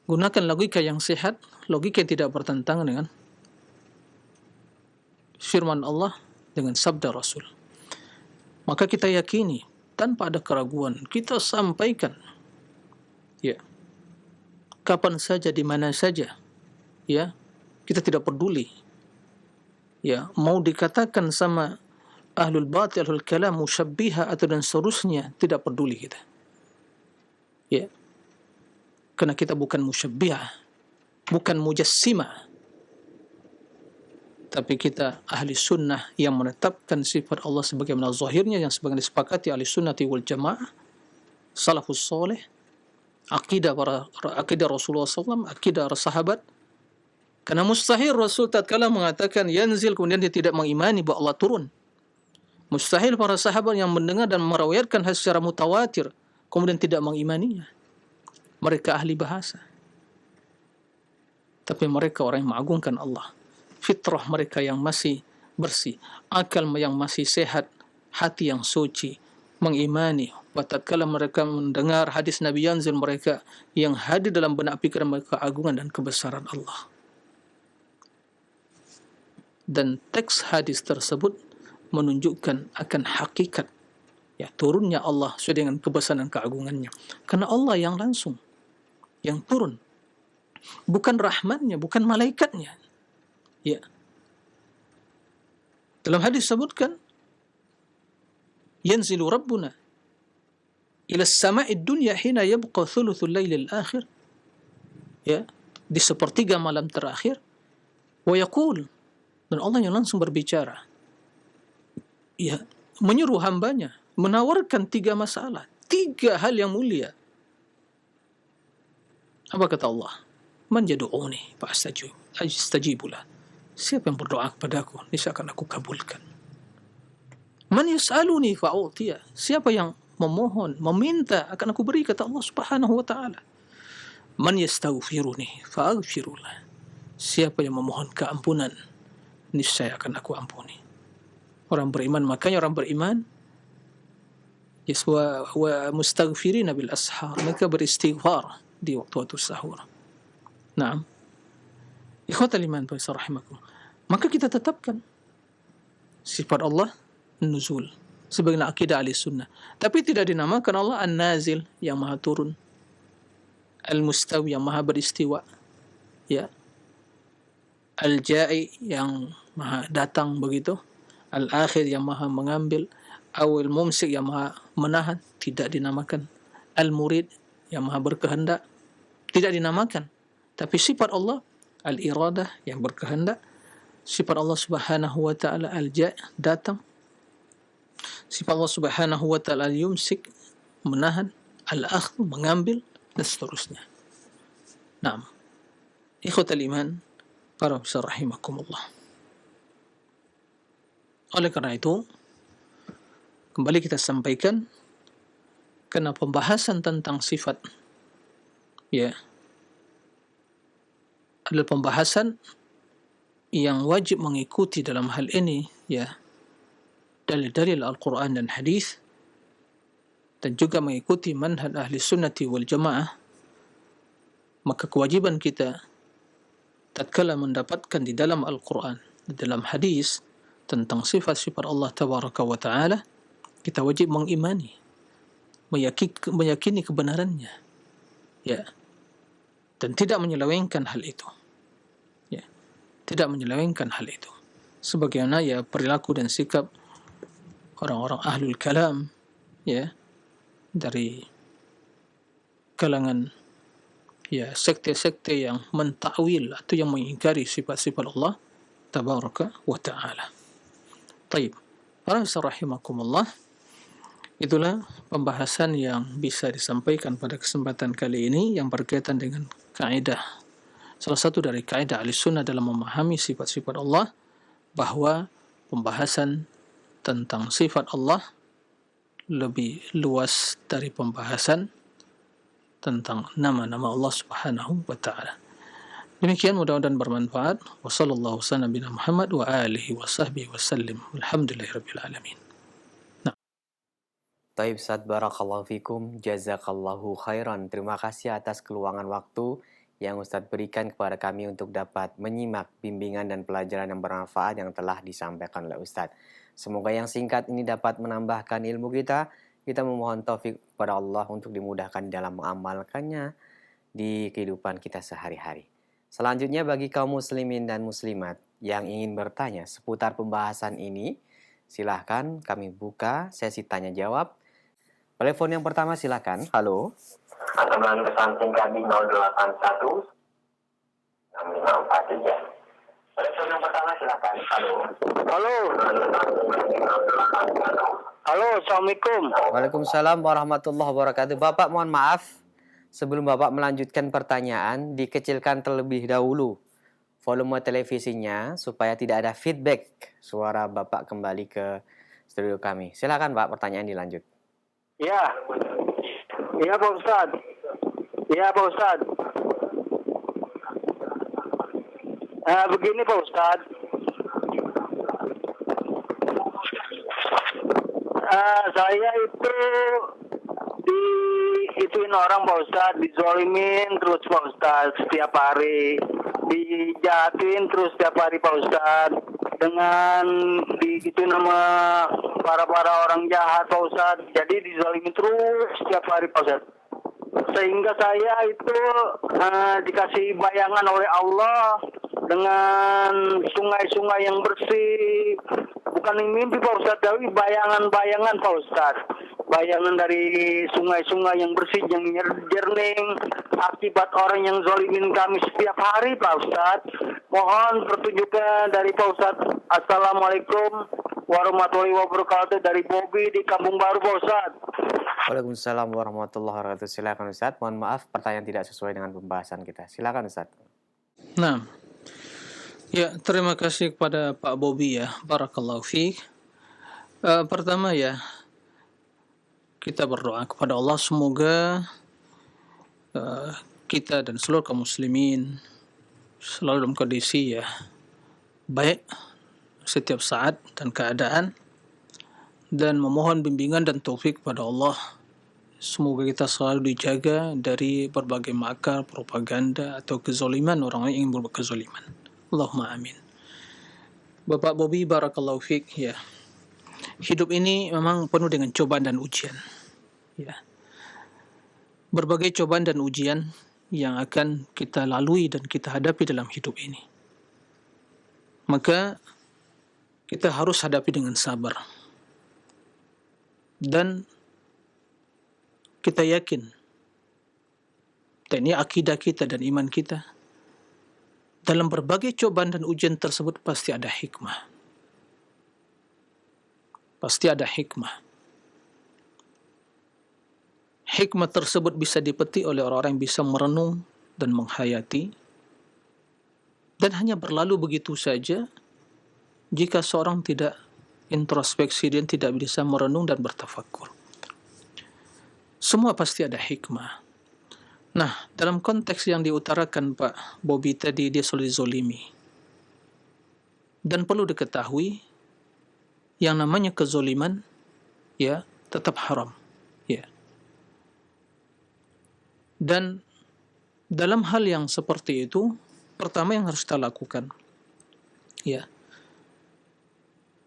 gunakan logika yang sehat, logika yang tidak bertentangan dengan firman Allah, dengan sabda Rasul. Maka kita yakini tanpa ada keraguan, kita sampaikan, ya, kapan saja, di mana saja, ya, kita tidak peduli, ya, mau dikatakan sama ahlul batil, ahlul kalam, musyabbiha atau dan seterusnya, tidak peduli kita, ya, karena kita bukan musyabbiha, bukan mujassimah, tapi kita ahli sunnah yang menetapkan sifat Allah sebagaimana zahirnya, yang sebagaimana disepakati ahli sunnati wal jamaah, salafus soleh, akidah Rasulullah SAW, akidah sahabat. Karena mustahil Rasul tatkala mengatakan yanzil, kemudian dia tidak mengimani bahwa Allah turun. Mustahil para sahabat yang mendengar dan merawiatkan secara mutawatir kemudian tidak mengimaninya. Mereka ahli bahasa, tapi mereka orang yang mengagungkan Allah. Fitrah mereka yang masih bersih, akal yang masih sehat, hati yang suci, mengimani. Tatkala mereka mendengar hadis Nabi yanzil, mereka yang hadir dalam benak pikiran mereka keagungan dan kebesaran Allah. Dan teks hadis tersebut menunjukkan akan hakikat, ya, turunnya Allah sesuai dengan kebesaran dan keagungannya. Karena Allah yang langsung yang turun, bukan rahmatnya, bukan malaikatnya. Ya. Dalam hadis disebutkan yanzilu rabbuna ila as-sama'id dunya hina yabqa thuluthul lailil akhir, ya, di sepertiga malam terakhir, wa yaqul, dan Allah yang langsung berbicara, ya, menyuruh hambanya, menawarkan 3 masalah, 3 hal yang mulia. Apa kata Allah? Man yad'uni fa astajibu lah. Siapa yang berdoa kepadaku, niscaya akan aku kabulkan. Man yas'aluni fa'utiya. Siapa yang memohon, meminta, akan aku beri, kata Allah Subhanahu wa taala. Man yastaghfiruni fa'aghfirullah. Siapa yang memohon keampunan, niscaya akan aku ampuni. Orang beriman, makanya orang beriman wa mustaghfirina bil ashar, mereka beristighfar di waktu-waktu sahur. Naam. Ikhwatal iman rahimakum. Maka kita tetapkan sifat Allah nuzul sebagai akidah ahli sunnah, tapi tidak dinamakan Allah an-nazil, yang maha turun, al-mustawi, yang maha beristiwa, ya, al-ja'i, yang maha datang begitu, al-akhir, yang maha mengambil, awil mumsik, yang maha menahan, tidak dinamakan, al-murid, yang maha berkehendak, tidak dinamakan. Tapi sifat Allah al-iradah, yang berkehendak, sifat Allah Subhanahu wa taala al-ja', datang, sifat Allah Subhanahu wa taala al-yumsik, menahan, al-akhdh, mengambil, dan seterusnya. Naam. Ikhwatal iman para rahimakumullah. Oleh karena itu, kembali kita sampaikan, karena pembahasan tentang sifat, ya, adalah pembahasan yang wajib mengikuti dalam hal ini, ya, dalil-dalil Al-Quran dan hadis, dan juga mengikuti manhaj ahli sunnati wal jamaah. Maka kewajiban kita tatkala mendapatkan di dalam Al-Quran, di dalam hadis tentang sifat-sifat Allah Tabaraka wa Ta'ala, kita wajib mengimani, meyakini kebenarannya, ya, dan tidak menyelewengkan hal itu, ya, tidak menyelewengkan hal itu, sebagaimana, ya, perilaku dan sikap orang-orang ahlul kalam, ya, dari kalangan, ya, sekte-sekte yang mentakwil atau yang mengingkari sifat-sifat Allah Tabaraka wa Ta'ala. Taib, para rahimakumullah, itulah pembahasan yang bisa disampaikan pada kesempatan kali ini yang berkaitan dengan kaidah, salah satu dari kaidah Ahlussunnah dalam memahami sifat-sifat Allah, bahwa pembahasan tentang sifat Allah lebih luas dari pembahasan tentang nama-nama Allah Subhanahu wa Ta'ala. Demikian, mudah-mudahan bermanfaat. Wassallallahu ala nabiyina Muhammad wa alihi wa sahbihi wasallim. Alhamdulillahirabbil alamin. Taib Ustaz, barakallahu fikum, jazakallahu khairan. Terima kasih atas keluangan waktu yang Ustadz berikan kepada kami untuk dapat menyimak bimbingan dan pelajaran yang bermanfaat yang telah disampaikan oleh Ustadz. Semoga yang singkat ini dapat menambahkan ilmu kita. Kita memohon taufik kepada Allah untuk dimudahkan dalam mengamalkannya di kehidupan kita sehari-hari. Selanjutnya, bagi kaum muslimin dan muslimat yang ingin bertanya seputar pembahasan ini, silahkan kami buka sesi tanya jawab. Telepon yang pertama silakan. Halo. Teman pesan kami 081 6543. Telepon yang pertama silakan. Halo. Halo. Halo, Assalamualaikum. Waalaikumsalam warahmatullahi wabarakatuh. Bapak, mohon maaf. Sebelum Bapak melanjutkan pertanyaan, dikecilkan terlebih dahulu volume televisinya supaya tidak ada feedback suara Bapak kembali ke studio kami. Silakan Pak, pertanyaan dilanjut. Ya, iya Pak Ustadz. Iya Pak Ustadz. Begini Pak Ustadz. Saya itu diituin orang Pak Ustadz, dizolimin terus Pak Ustadz setiap hari, dijahatin terus setiap hari Pak Ustadz, dengan digituin sama para orang jahat Pak Ustadz. Jadi dizalimin terus setiap hari Pak Ustadz. Sehingga saya itu dikasih bayangan oleh Allah dengan sungai-sungai yang bersih. Bukan mimpi Pak Ustadz, tapi bayangan-bayangan Pak Ustadz. Bayangan dari sungai-sungai yang bersih, yang jernih, akibat orang yang zalimin kami setiap hari Pak Ustadz. Mohon petunjuknya dari Pak Ustadz. Assalamualaikum warahmatullahi wabarakatuh, dari Bobby di Kampung Baru Pak Ustadz. Waalaikumsalam warahmatullahi wabarakatuh. Silakan Ustadz. Mohon maaf pertanyaan tidak sesuai dengan pembahasan kita. Silakan Ustadz. Nah, ya, terima kasih kepada Pak Bobby ya. Barakallahu fiik. Pertama ya, kita berdoa kepada Allah semoga kita dan seluruh kaum muslimin selalu dalam kondisi ya baik setiap saat dan keadaan, dan memohon bimbingan dan taufik kepada Allah. Semoga kita selalu dijaga dari berbagai makar, propaganda atau kezaliman orang yang ingin berbuat kezaliman. Allahumma amin. Bapak Bobby, barakallahu fiik ya. Hidup ini memang penuh dengan cobaan dan ujian. Ya. Berbagai cobaan dan ujian yang akan kita lalui dan kita hadapi dalam hidup ini. Maka kita harus hadapi dengan sabar. Dan kita yakin, dan ini akidah kita dan iman kita, dalam berbagai cobaan dan ujian tersebut pasti ada hikmah. Pasti ada hikmah. Hikmah tersebut bisa dipetik oleh orang-orang yang bisa merenung dan menghayati, dan hanya berlalu begitu saja jika seorang tidak introspeksi dan tidak bisa merenung dan bertafakur. Semua pasti ada hikmah. Nah, dalam konteks yang diutarakan Pak Bobby tadi, dia sudah dizolimi. Dan perlu diketahui, yang namanya kezoliman, ya, tetap haram. Ya. Dan dalam hal yang seperti itu, pertama yang harus kita lakukan, ya,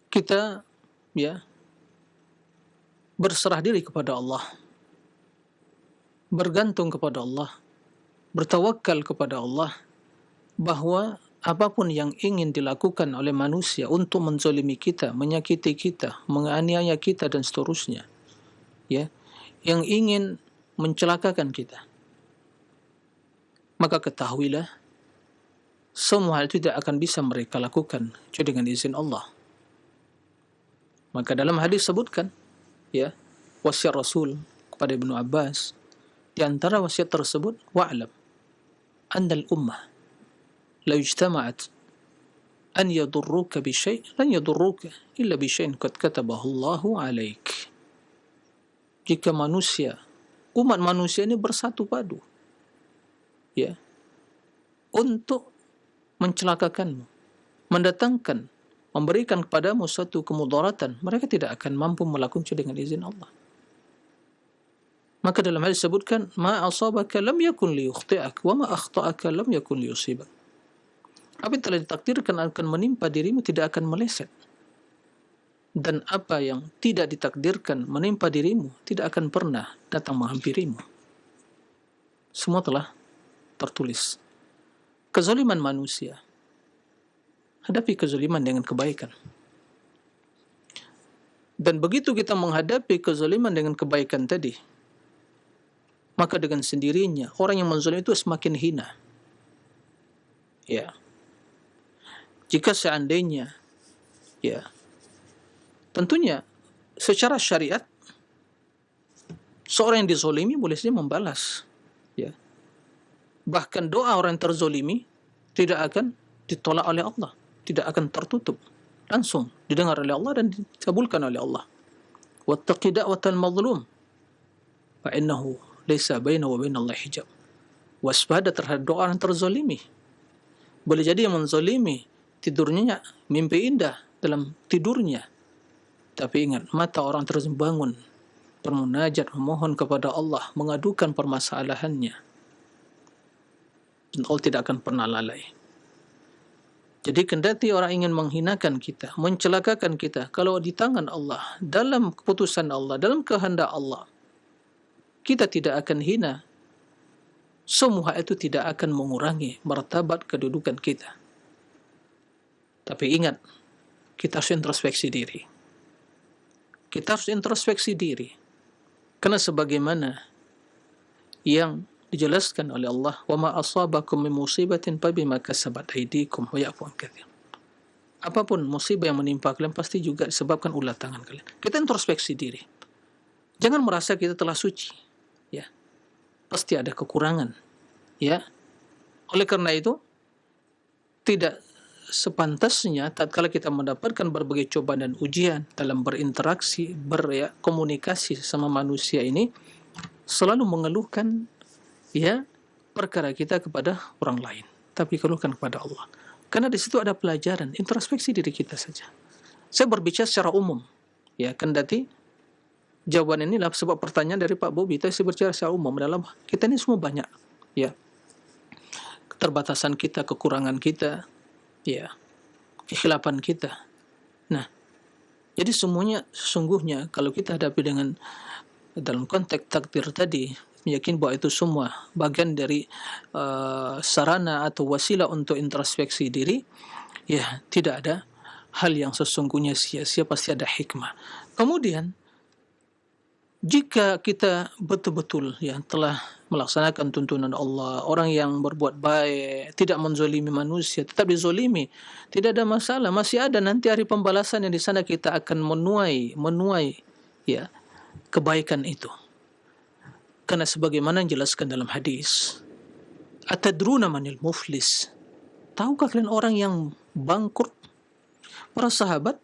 kita, ya, berserah diri kepada Allah, bergantung kepada Allah, bertawakal kepada Allah, bahwa apapun yang ingin dilakukan oleh manusia untuk menzalimi kita, menyakiti kita, menganiaya kita dan seterusnya, ya, yang ingin mencelakakan kita, maka ketahuilah semua hal itu tidak akan bisa mereka lakukan kecuali dengan izin Allah. Maka dalam hadis sebutkan, ya, wasiat Rasul kepada Ibnu Abbas, di antara wasiat tersebut, wa'lam annal ummah la ijtama'at an yadurruka bi syai' lan yadurruka illa bi syai'in qad katabahu Allahu 'alaik. Jika manusia, umat manusia ini bersatu padu, ya, untuk mencelakakanmu, mendatangkan, memberikan kepadamu suatu kemudaratan, mereka tidak akan mampu melakukannya dengan izin Allah. Maka dalam hadis disebutkan, ma asabaka lam yakun liyukhti'ak wa ma akhta'aka lam yakun liyusibak. Apa yang telah ditakdirkan akan menimpa dirimu tidak akan meleset. Dan apa yang tidak ditakdirkan menimpa dirimu tidak akan pernah datang menghampirimu. Semua telah tertulis. Kezaliman manusia, hadapi kezaliman dengan kebaikan. Dan begitu kita menghadapi kezaliman dengan kebaikan tadi, maka dengan sendirinya orang yang menzalim itu semakin hina. Ya. Jika seandainya, ya, tentunya secara syariat seorang yang dizalimi boleh saja membalas, ya. Bahkan doa orang yang terzalimi tidak akan ditolak oleh Allah, tidak akan tertutup, langsung didengar oleh Allah dan dikabulkan oleh Allah. Wattaqi da'watal mazlum fa innahu laisa bainahu wa bainallahi hijab. Waspada terhadap doa orang terzalimi. Boleh jadi yang menzalimi tidurnya mimpi indah dalam tidurnya, tapi ingat, mata orang terus bangun bermunajat, memohon kepada Allah, mengadukan permasalahannya, dan Allah tidak akan pernah lalai. Jadi kendati orang ingin menghinakan kita, mencelakakan kita, kalau di tangan Allah, dalam keputusan Allah, dalam kehendak Allah, kita tidak akan hina. Semua itu tidak akan mengurangi martabat kedudukan kita. Tapi ingat, kita harus introspeksi diri. Kita harus introspeksi diri. Karena sebagaimana yang dijelaskan oleh Allah, wa ma asabakum min musibatin fabima kasabat aydikum wa ya'fu an katsir. Apapun musibah yang menimpa kalian pasti juga disebabkan ulah tangan kalian. Kita introspeksi diri. Jangan merasa kita telah suci, ya. Pasti ada kekurangan, ya. Oleh karena itu, tidak sepantasnya tatkala kita mendapatkan berbagai cobaan dan ujian dalam berinteraksi, berkomunikasi sama manusia ini, selalu mengeluhkan, ya, perkara kita kepada orang lain, tapi keluhkan kepada Allah. Karena di situ ada pelajaran, introspeksi diri kita saja. Saya berbicara secara umum, ya, kendati jawaban inilah sebab pertanyaan dari Pak Bobi, tapi saya berbicara secara umum dalam kita ini semua banyak, ya, keterbatasan kita, kekurangan kita, ya, kekhilafan kita. Nah, jadi semuanya sesungguhnya kalau kita hadapi dengan dalam konteks takdir tadi, yakin bahwa itu semua bagian dari sarana atau wasilah untuk introspeksi diri, ya, tidak ada hal yang sesungguhnya sia-sia, pasti ada hikmah. Kemudian jika kita betul-betul, ya, telah melaksanakan tuntunan Allah, orang yang berbuat baik, tidak menzalimi manusia, tetap dizalimi, tidak ada masalah, masih ada nanti hari pembalasan yang di sana kita akan menuai, ya, kebaikan itu. Karena sebagaimana yang dijelaskan dalam hadis, atadruna manil muflis? Tahukah kalian orang yang bangkrut? Para sahabat,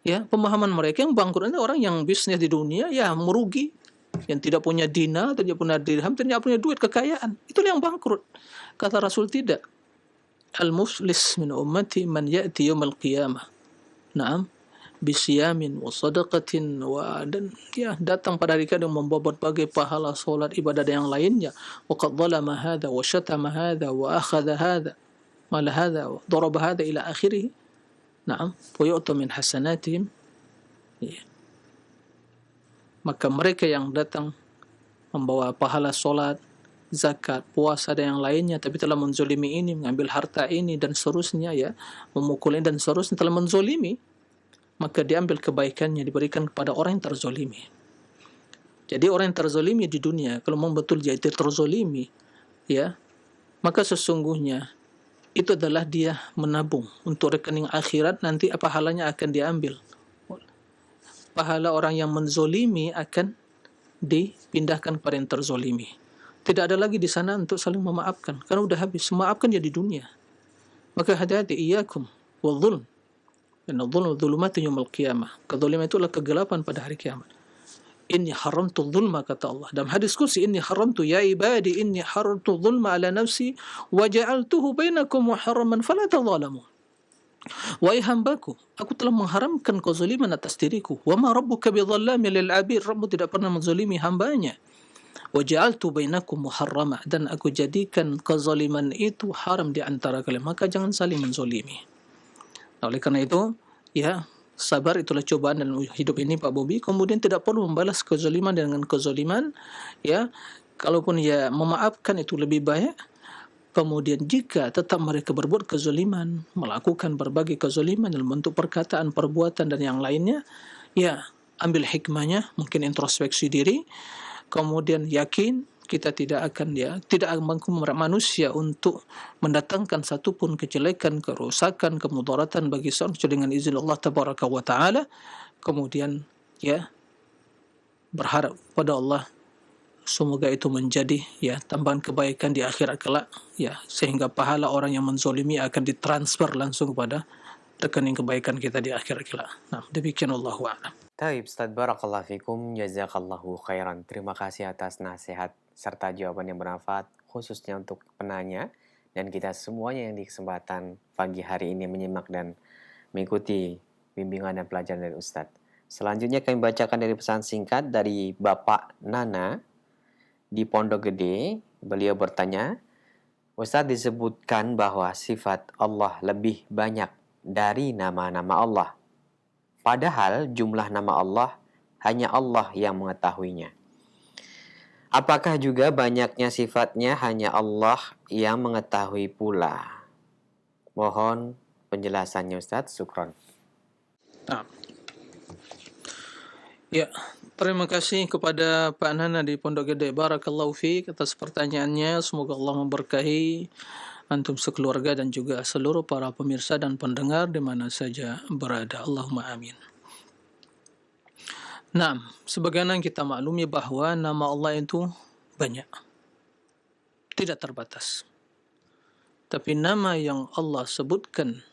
ya, pemahaman mereka yang bangkrut itu orang yang bisnis di dunia, ya, merugi, yang tidak punya dinar, tidak punya dirham, tidak punya duit, kekayaan. Itulah yang bangkrut. Kata Rasul tidak. Al-muflis min ummati man ya'ti yawmal qiyamah. Naam, bisiyamin wa sadaqatin dan, ya, datang pada hari kiamat membawa berbagai pahala, solat, ibadah dan yang lainnya. Wa qad zalama hadha wa syatama hadha wa akhadha hadha mal hadha wa daraba hadha ila akhirih. Naam, wa yu'ta min hasanatihim. Ya. Maka mereka yang datang membawa pahala solat, zakat, puasa dan yang lainnya, tapi telah menzolimi ini, mengambil harta ini dan seterusnya, ya, memukul ini dan seterusnya, telah menzolimi, maka diambil kebaikannya diberikan kepada orang yang terzolimi. Jadi orang yang terzolimi di dunia, kalau memang betul dia terzolimi, ya, maka sesungguhnya itu adalah dia menabung untuk rekening akhirat, nanti pahalanya akan diambil. Pahala orang yang menzolimi akan dipindahkan kepada yang terzolimi. Tidak ada lagi di sana untuk saling memaafkan, karena sudah habis. Memaafkan ya di dunia. Maka hati-hati, iyyakum wal-zulm. Inna dzulma dzulumatun yaumil qiyamah. Kezaliman itu adalah kegelapan pada hari kiamat. Inni haramtu dhulma, kata Allah. Dalam hadis kursi, inni haramtu ya ibadi, inni haramtu dhulma ala nafsi wa ja'altuhu bainakum muharraman fala tadhalamu. Wahai hambaku, aku telah mengharamkan kezaliman atas diriku. Wa ma rabbuka bidhallamin lil 'abid. Rabbmu tidak pernah menzalimi hambanya. Wa ja'altu bainakum muharrama, dan aku jadikan kezaliman itu haram di antara kalian, maka jangan saling menzalimi. Oleh karena itu, ya, sabar itulah cobaan dalam hidup ini, Pak Bobi. Kemudian tidak perlu membalas kezaliman dengan kezaliman, ya. Kalaupun ya memaafkan itu lebih baik. Kemudian jika tetap mereka berbuat kezaliman, melakukan berbagai kezaliman dalam bentuk perkataan, perbuatan dan yang lainnya, ya, ambil hikmahnya, mungkin introspeksi diri, kemudian yakin kita tidak akan mampu manusia untuk mendatangkan satupun kejelekan, kerusakan, kemudaratan bagi seorang dengan izin Allah Tabaraka wa Ta'ala. Kemudian ya berharap pada Allah semoga itu menjadi ya tambahan kebaikan di akhirat kelak, ya, sehingga pahala orang yang menzalimi akan ditransfer langsung kepada rekening kebaikan kita di akhirat kelak. Nah, demikian Allahu a'lam. Taib, Ustaz, barakallahu fikum, jazakallahu khairan. Terima kasih atas nasihat serta jawaban yang bermanfaat, khususnya untuk penanya dan kita semuanya yang di kesempatan pagi hari ini menyimak dan mengikuti bimbingan dan pelajaran dari Ustadz. Selanjutnya kami bacakan dari pesan singkat dari Bapak Nana di Pondok Gede. Beliau bertanya, Ustadz, disebutkan bahwa sifat Allah lebih banyak dari nama-nama Allah. Padahal jumlah nama Allah hanya Allah yang mengetahuinya. Apakah juga banyaknya sifatnya hanya Allah yang mengetahui pula? Mohon penjelasannya Ustadz. Syukron. Nah. Ya, terima kasih kepada Pak Nana di Pondok Gede. Barakallahu fiik atas pertanyaannya. Semoga Allah memberkahi antum sekeluarga dan juga seluruh para pemirsa dan pendengar di mana saja berada. Allahumma amin. Nah, sebagaimana kita maklumi bahwa nama Allah itu banyak, tidak terbatas. Tapi nama yang Allah sebutkan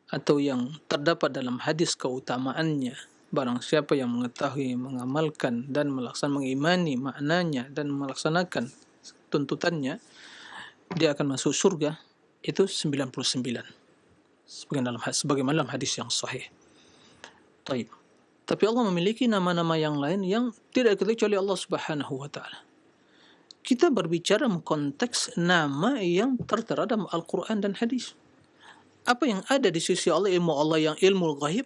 atau yang terdapat dalam hadis keutamaannya, barang siapa yang mengetahui, mengamalkan dan mengimani maknanya dan melaksanakan tuntutannya, dia akan masuk surga, itu 99. Sebagaimana dalam hadis yang sahih. Taib. Tapi Allah memiliki nama-nama yang lain yang tidak kecuali Allah Subhanahu wa Ta'ala. Kita berbicara konteks nama yang tertera dalam Al-Quran dan hadis. Apa yang ada di sisi Allah, ilmu Allah yang ilmu ghaib,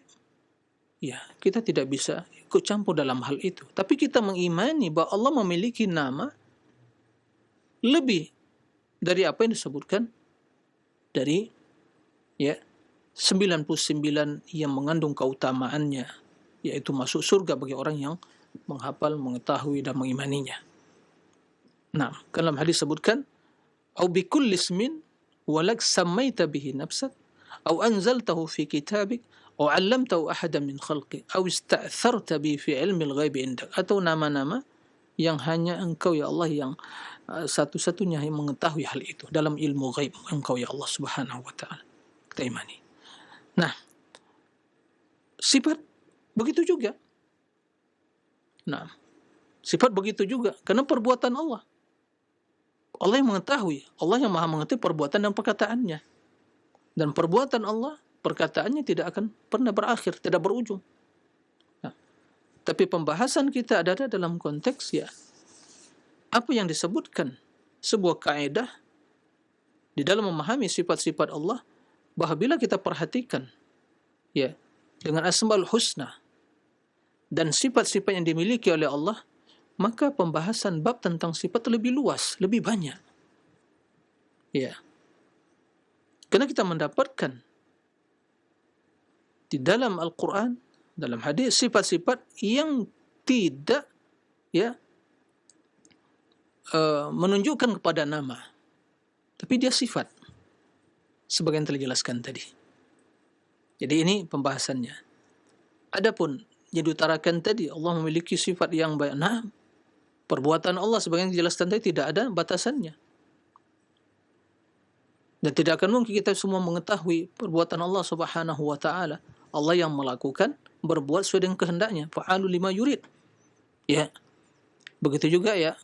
ya, kita tidak bisa ikut campur dalam hal itu. Tapi kita mengimani bahwa Allah memiliki nama lebih dari apa yang disebutkan dari ya 99 yang mengandung keutamaannya, yaitu masuk surga bagi orang yang menghafal, mengetahui dan mengimaninya. Nah, dalam hadis sebutkan, "Au bi kulli ismin walak sammaita bihi nafsak, au anzaltahu fi kitabik, au 'allamtahu ahadan min khalqi, au ista'tharta bi fi 'ilmi al-ghaib indak." Atau nama-nama yang hanya Engkau ya Allah yang satu-satunya yang mengetahui hal itu dalam ilmu ghaib Engkau ya Allah Subhanahu wa Ta'ala. Kita imani. Nah, sifat begitu juga. Nah, sifat begitu juga karena perbuatan Allah. Allah yang mengetahui, Allah yang maha mengetahui perbuatan dan perkataannya. Dan perbuatan Allah, perkataannya tidak akan pernah berakhir, tidak berujung. Nah, tapi pembahasan kita ada dalam konteks ya apa yang disebutkan sebuah kaidah di dalam memahami sifat-sifat Allah, bahwa bila kita perhatikan ya dengan Asmaul Husna dan sifat-sifat yang dimiliki oleh Allah, maka pembahasan bab tentang sifat lebih luas, lebih banyak. Ya. Karena kita mendapatkan di dalam Al-Quran, dalam hadis, sifat-sifat yang tidak ya menunjukkan kepada nama, tapi dia sifat, sebagian telah dijelaskan tadi. Jadi ini pembahasannya. Adapun yang diutarakan tadi, Allah memiliki sifat yang banyak. Nah, perbuatan Allah sebagian dijelaskan tadi tidak ada batasannya. Dan tidak akan mungkin kita semua mengetahui perbuatan Allah Subhanahu wa Ta'ala. Allah yang melakukan, berbuat sesuai dengan kehendaknya. Fa'alu lima yurid. Ya, begitu juga ya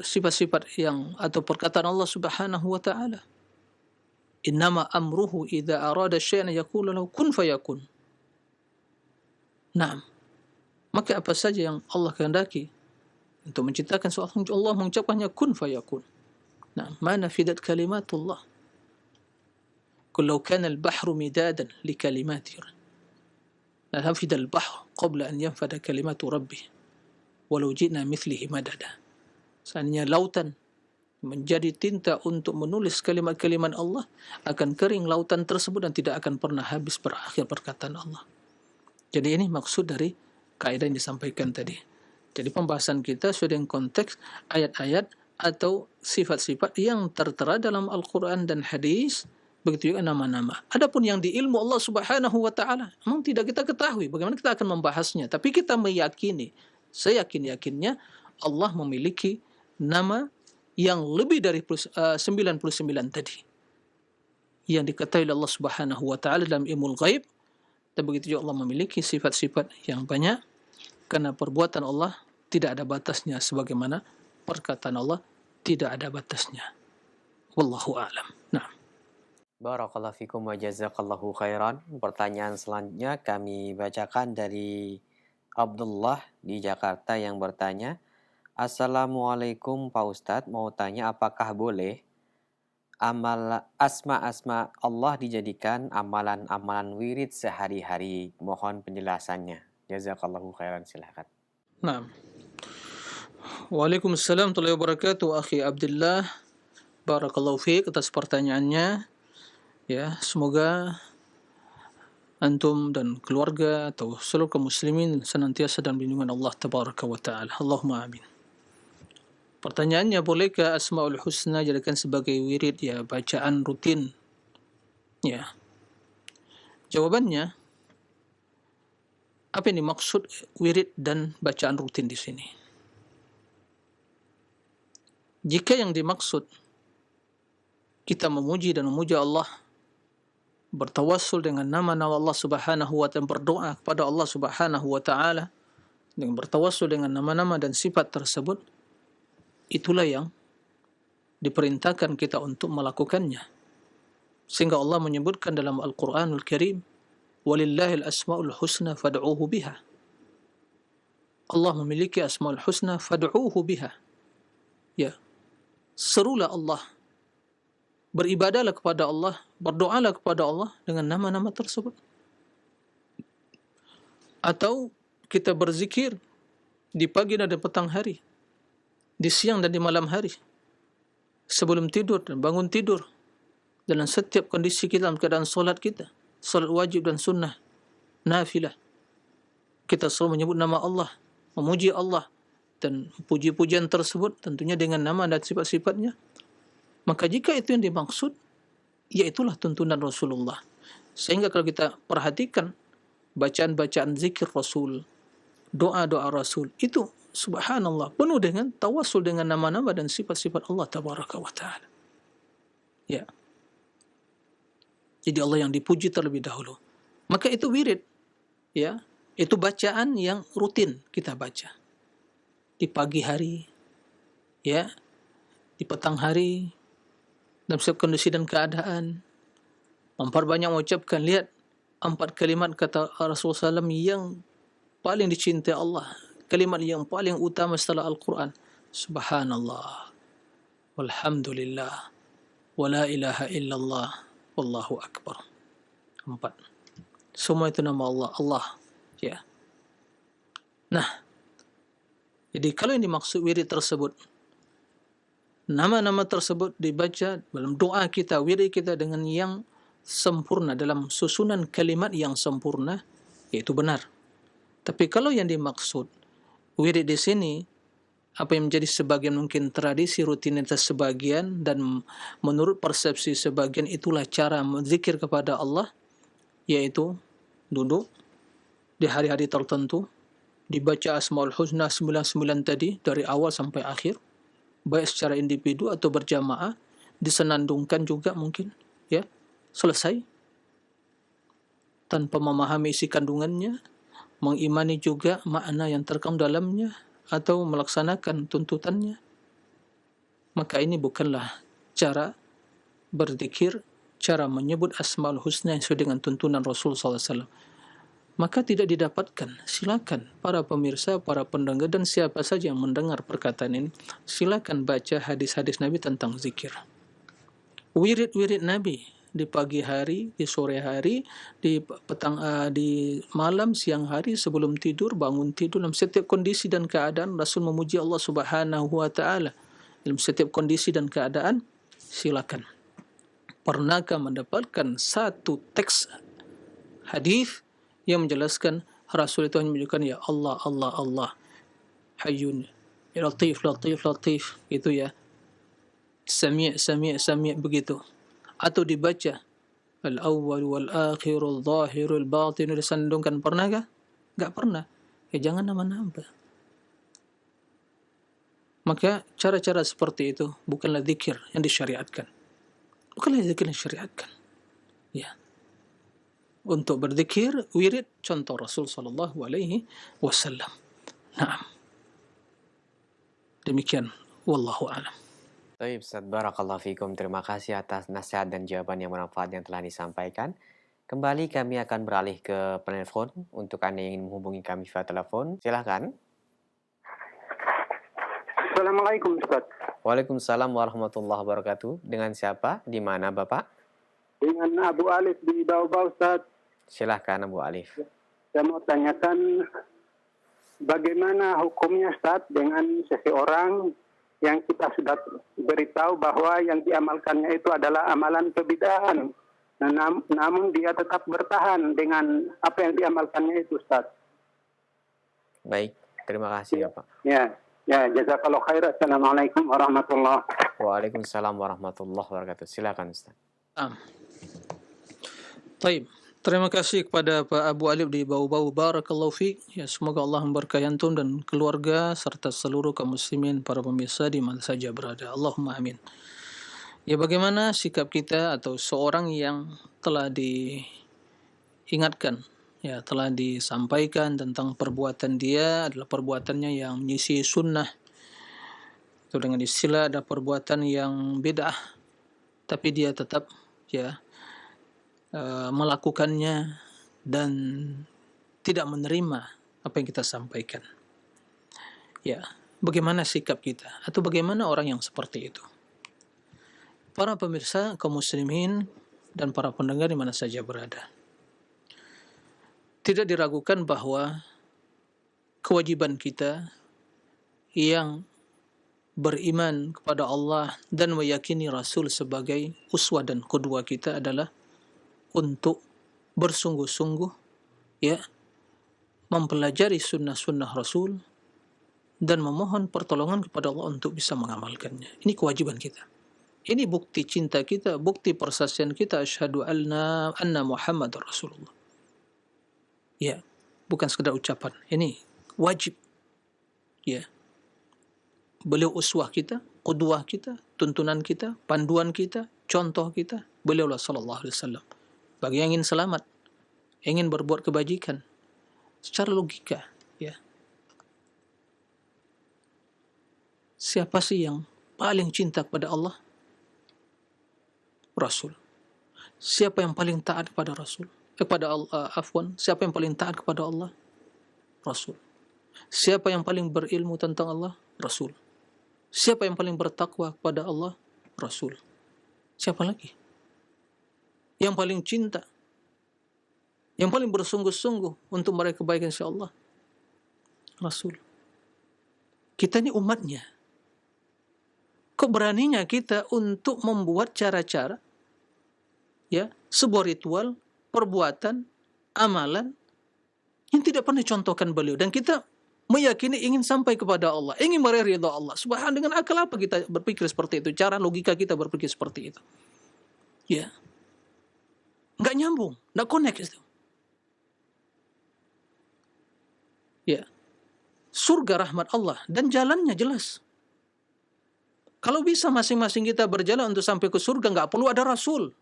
sifat-sifat yang atau perkataan Allah Subhanahu wa taala. Innama amruhu idza arada syai'an yaqulu lahu kun fayakun. Naam. Maka apa saja yang Allah kehendaki untuk menciptakan sesuatu, Allah mengucapkannya kun fayakun. Nah, ma nafidat kalimatullah. Qul law kana al-bahru midadan li kalimati la nafida al-bahru qabla an yanfada kalimatu rabbih walau ji'na mithlihi madada. Seandainya lautan menjadi tinta untuk menulis kalimat-kalimat Allah, akan kering lautan tersebut dan tidak akan pernah habis berakhir perkataan Allah. Jadi ini maksud dari kaidah yang disampaikan tadi. Jadi pembahasan kita sudah dengan konteks ayat-ayat atau sifat-sifat yang tertera dalam Al-Quran dan hadis, begitu juga nama-nama. Adapun yang di ilmu Allah Subhanahu wa taala memang tidak kita ketahui bagaimana kita akan membahasnya, tapi kita meyakini, seyakin-yakinnya Allah memiliki nama yang lebih dari 99 tadi yang diketahui oleh Allah Subhanahu wa taala dalam ilmu ghaib, dan begitu juga Allah memiliki sifat-sifat yang banyak karena perbuatan Allah tidak ada batasnya sebagaimana perkataan Allah tidak ada batasnya. Wallahu a'lam. Nah, Barakallahu fikum wa jazakallahu khairan. Pertanyaan selanjutnya kami bacakan dari Abdullah di Jakarta yang bertanya, Assalamualaikum Pak Ustadz, mau tanya apakah boleh asma-asma Allah dijadikan amalan-amalan wirid sehari-hari? Mohon penjelasannya. Jazakallahu khairan, silakan. nah. Waalaikumsalam warahmatullahi wabarakatuh, akhi Abdullah. Barakallahu fiik atas pertanyaannya. Ya, semoga antum dan keluarga atau seluruh kaum muslimin senantiasa dalam lindungan Allah tabaraka wa taala. Allahumma amin. Pertanyaannya, bolehkah Asmaul Husna jadikan sebagai wirid, ya, bacaan rutin? Ya. Jawabannya, apa yang dimaksud wirid dan bacaan rutin di sini? Jika yang dimaksud kita memuji dan memuja Allah, bertawassul dengan nama-nama Allah Subhanahu wa ta'ala, berdoa kepada Allah Subhanahu wa ta'ala dengan bertawassul dengan nama-nama dan sifat tersebut, itulah yang diperintahkan kita untuk melakukannya. Sehingga Allah menyebutkan dalam Al-Quranul Karim, walillahil asma'ul husna fad'uhu biha. Allah memiliki asma'ul husna fad'uhu biha. Ya, serulah Allah, beribadahlah kepada Allah, berdoalah kepada Allah dengan nama-nama tersebut. Atau kita berzikir di pagi dan di petang hari, di siang dan di malam hari, sebelum tidur dan bangun tidur, dalam setiap kondisi kita dalam keadaan solat kita, solat wajib dan sunnah, nafilah. Kita selalu menyebut nama Allah, memuji Allah, dan puji-pujian tersebut tentunya dengan nama dan sifat-sifatnya. Maka jika itu yang dimaksud, ya itulah tuntunan Rasulullah. Sehingga kalau kita perhatikan bacaan-bacaan zikir Rasul, doa-doa Rasul, itu subhanallah penuh dengan tawassul dengan nama-nama dan sifat-sifat Allah tabaraka wa ta'ala. Ya. Jadi Allah yang dipuji terlebih dahulu. Maka itu wirid. Ya, itu bacaan yang rutin kita baca. Di pagi hari, ya, di petang hari, dalam setiap kondisi dan keadaan, memperbanyak mengucapkan. Lihat 4 kalimat kata Rasulullah SAW yang paling dicintai Allah, kalimat yang paling utama setelah Al-Quran. Subhanallah, walhamdulillah, wa la ilaha illallah, wallahu akbar. 4. Semua itu nama Allah, Allah. Ya. Nah, jadi kalau yang dimaksud wirid tersebut, nama-nama tersebut dibaca dalam doa kita, wirid kita dengan yang sempurna, dalam susunan kalimat yang sempurna, yaitu benar. Tapi kalau yang dimaksud wirid di sini, apa yang menjadi sebagian mungkin tradisi rutinitas sebagian dan menurut persepsi sebagian itulah cara berzikir kepada Allah, yaitu duduk di hari-hari tertentu, dibaca Asmaul Husna 99 tadi dari awal sampai akhir, baik secara individu atau berjamaah, disenandungkan juga mungkin, ya, selesai tanpa memahami isi kandungannya, mengimani juga makna yang terkandung dalamnya atau melaksanakan tuntutannya, maka ini bukanlah cara berzikir, cara menyebut Asmaul Husna yang sesuai dengan tuntunan Rasul SAW. Maka tidak didapatkan. Silakan para pemirsa, para pendengar dan siapa saja yang mendengar perkataan ini, silakan baca hadis-hadis Nabi tentang zikir. Wirid-wirid Nabi di pagi hari, di sore hari, di di malam, siang hari, sebelum tidur, bangun tidur, dalam setiap kondisi dan keadaan Rasul memuji Allah Subhanahu wa taala. Dalam setiap kondisi dan keadaan, silakan. Pernahkah mendapatkan satu teks hadis yang menjelaskan Rasul itu hanya menunjukkan ya Allah, Allah, Allah, Hayyun, ya Latif, Latif, Latif, gitu ya, Sami', Sami', Sami', begitu, atau dibaca Al-awwal wal-akhir al-zahir al-batin, disandungkan, pernahkah? Enggak pernah. Ya jangan nambah-nambah. Maka cara-cara seperti itu bukanlah zikir yang disyariatkan. Bukanlah zikir yang disyariatkan. Ya. Untuk berzikir, wirid, contoh Rasul sallallahu alaihi wasallam. Naam. Demikian, wallahu a'lam. Baik, Ustaz, barakallahu fikum. Terima kasih atas nasihat dan jawaban yang bermanfaat yang telah disampaikan. Kembali kami akan beralih ke penelpon. Untuk Anda yang ingin menghubungi kami via telepon, silahkan. Assalamualaikum Ustaz. Waalaikumsalam warahmatullahi wabarakatuh. Dengan siapa? Di mana, Bapak? Dengan Abu Alif di Baubau Ustaz. Silahkan, Abu Alif. Saya mau tanyakan bagaimana hukumnya Ustaz dengan seseorang yang kita sudah beritahu bahwa yang diamalkannya itu adalah amalan kebid'ahan. Namun dia tetap bertahan dengan apa yang diamalkannya itu Ustaz. Baik, terima kasih, Bapak. Ya, jazakallahu khairan. Assalamualaikum warahmatullahi wabarakatuh. Waalaikumsalam warahmatullahi wabarakatuh. Silakan, Ustaz. Baik. Terima kasih kepada Pak Abu Alif di Bau-Bau. Barakallahu fiik. Ya, semoga Allah memberkahi antum dan keluarga serta seluruh kaum muslimin, para pemirsa di mana saja berada. Allahumma amin. Ya, bagaimana sikap kita atau seorang yang telah diingatkan, ya, telah disampaikan tentang perbuatan dia adalah perbuatannya yang menyisi sunnah. Itu dengan istilah ada perbuatan yang bid'ah, tapi dia tetap melakukannya dan tidak menerima apa yang kita sampaikan. Ya, bagaimana sikap kita atau bagaimana orang yang seperti itu? Para pemirsa kaum muslimin dan para pendengar di mana saja berada. Tidak diragukan bahwa kewajiban kita yang beriman kepada Allah dan meyakini Rasul sebagai uswah dan qudwah kita adalah untuk bersungguh-sungguh mempelajari sunnah-sunnah Rasul dan memohon pertolongan kepada Allah untuk bisa mengamalkannya. Ini kewajiban kita. Ini bukti cinta kita, bukti persaksian kita, asyhadu anna Muhammadar Rasulullah. Ya, bukan sekedar ucapan. Ini wajib. Ya. Beliau uswah kita, qudwah kita, tuntunan kita, panduan kita, contoh kita. Beliau sallallahu alaihi wasallam. Bagi yang ingin selamat, ingin berbuat kebajikan, secara logika, ya. Siapa sih yang paling cinta kepada Allah? Rasul. Siapa yang paling taat kepada Rasul? Siapa yang paling taat kepada Allah? Rasul. Siapa yang paling berilmu tentang Allah? Rasul. Siapa yang paling bertakwa kepada Allah? Rasul. Siapa lagi? Yang paling cinta, yang paling bersungguh-sungguh untuk meraih kebaikan insyaallah, Rasul. Kita ini umatnya. Kok beraninya kita untuk membuat cara-cara, ya, sebuah ritual, perbuatan, amalan yang tidak pernah dicontohkan beliau, dan kita meyakini ingin sampai kepada Allah, ingin meraih ridha Allah. Subhanallah, dengan akal apa kita berpikir seperti itu? Cara logika kita berpikir seperti itu? Ya. Nggak nyambung, nggak connect itu. Ya, surga rahmat Allah dan jalannya jelas. Kalau bisa masing-masing kita berjalan untuk sampai ke surga, nggak perlu ada Rasul,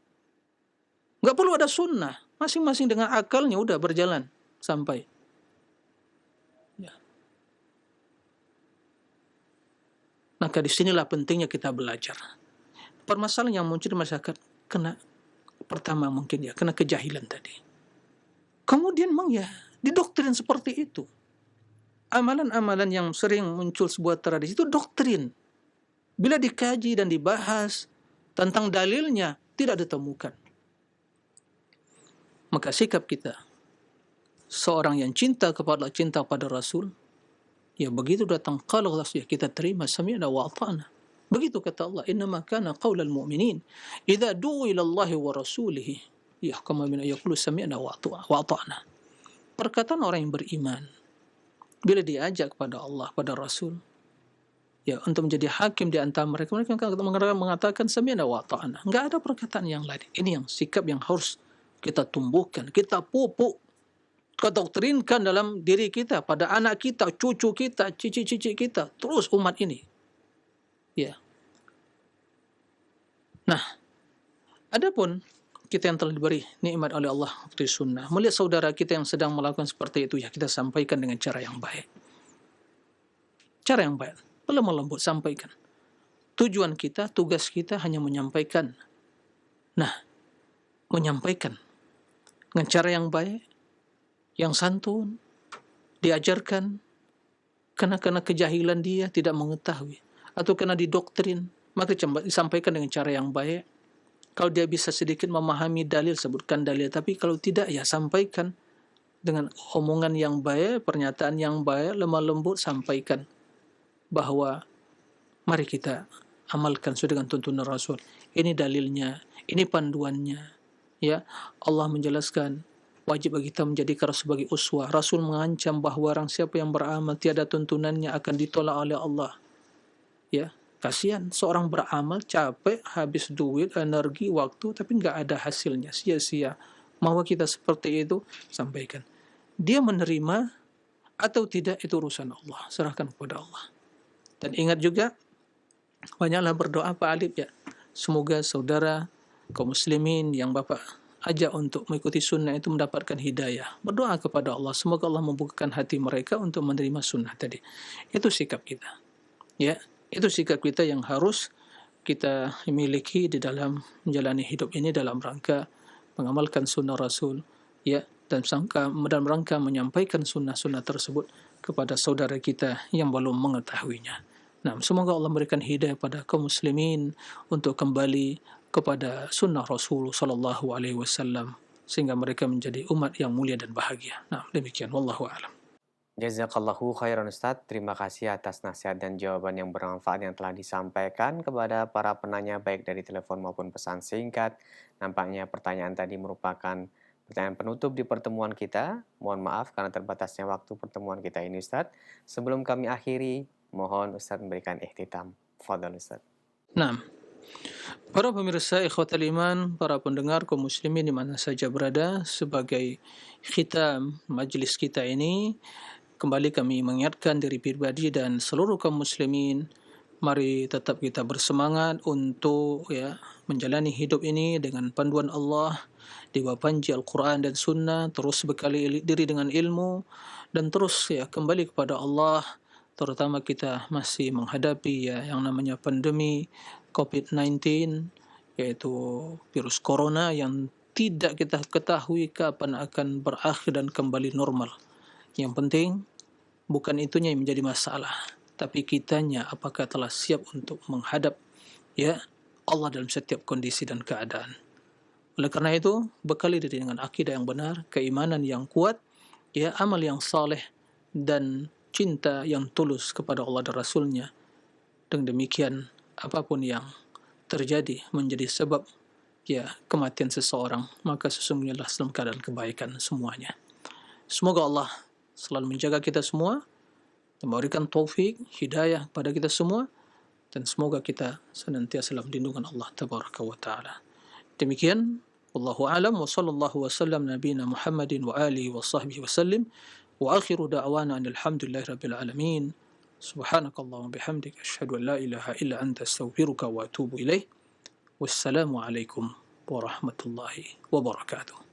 nggak perlu ada sunnah. Masing-masing dengan akalnya udah berjalan sampai. Maka disinilah pentingnya kita belajar. Permasalahan yang muncul di masyarakat pertama mungkin kena kejahilan tadi. Kemudian memang didoktrin seperti itu. Amalan-amalan yang sering muncul sebuah tradisi itu doktrin. Bila dikaji dan dibahas tentang dalilnya tidak ditemukan. Maka sikap kita, seorang yang cinta pada Rasul, begitu datang qala Allah, kita terima, sami'na wa ata'na. Begitu kata Allah, innama kana qaulal mu'minin idza du'u ila Allah wa rasulih yahkama min yaqulu sami'na wa ata'na. Perkataan orang yang beriman bila diajak kepada Allah, pada Rasul, untuk menjadi hakim di antara mereka mengatakan sami'na wa ata'na. Enggak ada perkataan yang lain. Ini yang sikap yang harus kita tumbuhkan, kita pupuk, kita doktrinkan dalam diri kita, pada anak kita, cucu kita, cici-cici kita, terus umat ini. Nah, adapun kita yang telah diberi nikmat oleh Allah seperti sunnah, melihat saudara kita yang sedang melakukan seperti itu, kita sampaikan dengan cara yang baik. Cara yang baik, lemah lembut sampaikan. Tujuan kita, tugas kita hanya menyampaikan. Nah, menyampaikan dengan cara yang baik, yang santun, diajarkan, karena kejahilan dia tidak mengetahui, atau karena didoktrin, maka disampaikan dengan cara yang baik. Kalau dia bisa sedikit memahami dalil, sebutkan dalil, tapi kalau tidak, sampaikan dengan omongan yang baik, pernyataan yang baik, lemah lembut, sampaikan bahwa mari kita amalkan sesuai dengan tuntunan Rasul. Ini dalilnya, ini panduannya. Allah menjelaskan, wajib bagi kita menjadikan sebagai uswah. Rasul mengancam bahwa orang siapa yang beramal tiada tuntunannya akan ditolak oleh Allah. Kasihan seorang beramal capek, habis duit, energi, waktu, tapi nggak ada hasilnya, sia-sia. Mau kita seperti itu, sampaikan. Dia menerima atau tidak itu urusan Allah, serahkan kepada Allah. Dan ingat juga, banyaklah berdoa Pak Alif semoga saudara kaum muslimin yang Bapak ajak untuk mengikuti sunnah itu mendapatkan hidayah. Berdoa kepada Allah, semoga Allah membukakan hati mereka untuk menerima sunnah tadi. Itu sikap kita. Itu sikap kita yang harus kita miliki di dalam menjalani hidup ini dalam rangka mengamalkan sunnah Rasul, dan dalam rangka menyampaikan sunnah-sunnah tersebut kepada saudara kita yang belum mengetahuinya. Nah, semoga Allah memberikan hidayah pada kaum muslimin untuk kembali kepada sunnah Rasul sallallahu alaihi wasallam sehingga mereka menjadi umat yang mulia dan bahagia. Nah, demikian wallahu a'lam. Jazakallahu khairan Ustaz, terima kasih atas nasihat dan jawaban yang bermanfaat yang telah disampaikan kepada para penanya baik dari telepon maupun pesan singkat. Nampaknya pertanyaan tadi merupakan pertanyaan penutup di pertemuan kita. Mohon maaf karena terbatasnya waktu pertemuan kita ini Ustaz. Sebelum kami akhiri, mohon Ustaz memberikan ikhtitam. Fadhal Ustaz. Nah, para pemirsa ikhwatal iman, para pendengar kaum muslimin di mana saja berada, sebagai khitam majlis kita ini, kembali kami mengingatkan diri pribadi dan seluruh kaum muslimin, mari tetap kita bersemangat untuk menjalani hidup ini dengan panduan Allah di bawah panji Al-Quran dan Sunnah, terus bekali diri dengan ilmu dan terus kembali kepada Allah, terutama kita masih menghadapi yang namanya pandemi COVID-19, yaitu virus corona yang tidak kita ketahui kapan akan berakhir dan kembali normal. Yang penting bukan itunya yang menjadi masalah, tapi kitanya apakah telah siap untuk menghadap Allah dalam setiap kondisi dan keadaan. Oleh karena itu, bekali diri dengan akidah yang benar, keimanan yang kuat, amal yang saleh dan cinta yang tulus kepada Allah dan Rasulnya. Dengan demikian, apapun yang terjadi menjadi sebab kematian seseorang, maka sesungguhnya dalam keadaan kebaikan semuanya. Semoga Allah selalu menjaga kita semua, memberikan taufik, hidayah pada kita semua, dan semoga kita senantiasa dalam lindungan Allah Tabaraka wa Ta'ala. Demikian, wallahu a'lam wa sallallahu wa sallam nabiyina Muhammadin wa alihi wa sahbihi wa sallim, wa akhiru da'wana alhamdulillahi rabbil alamin. Subhanakallahumma bihamdika asyhadu an la ilaha illa anta astaghfiruka wa atubu ilaih. Wassalamu alaikum warahmatullahi wabarakatuh.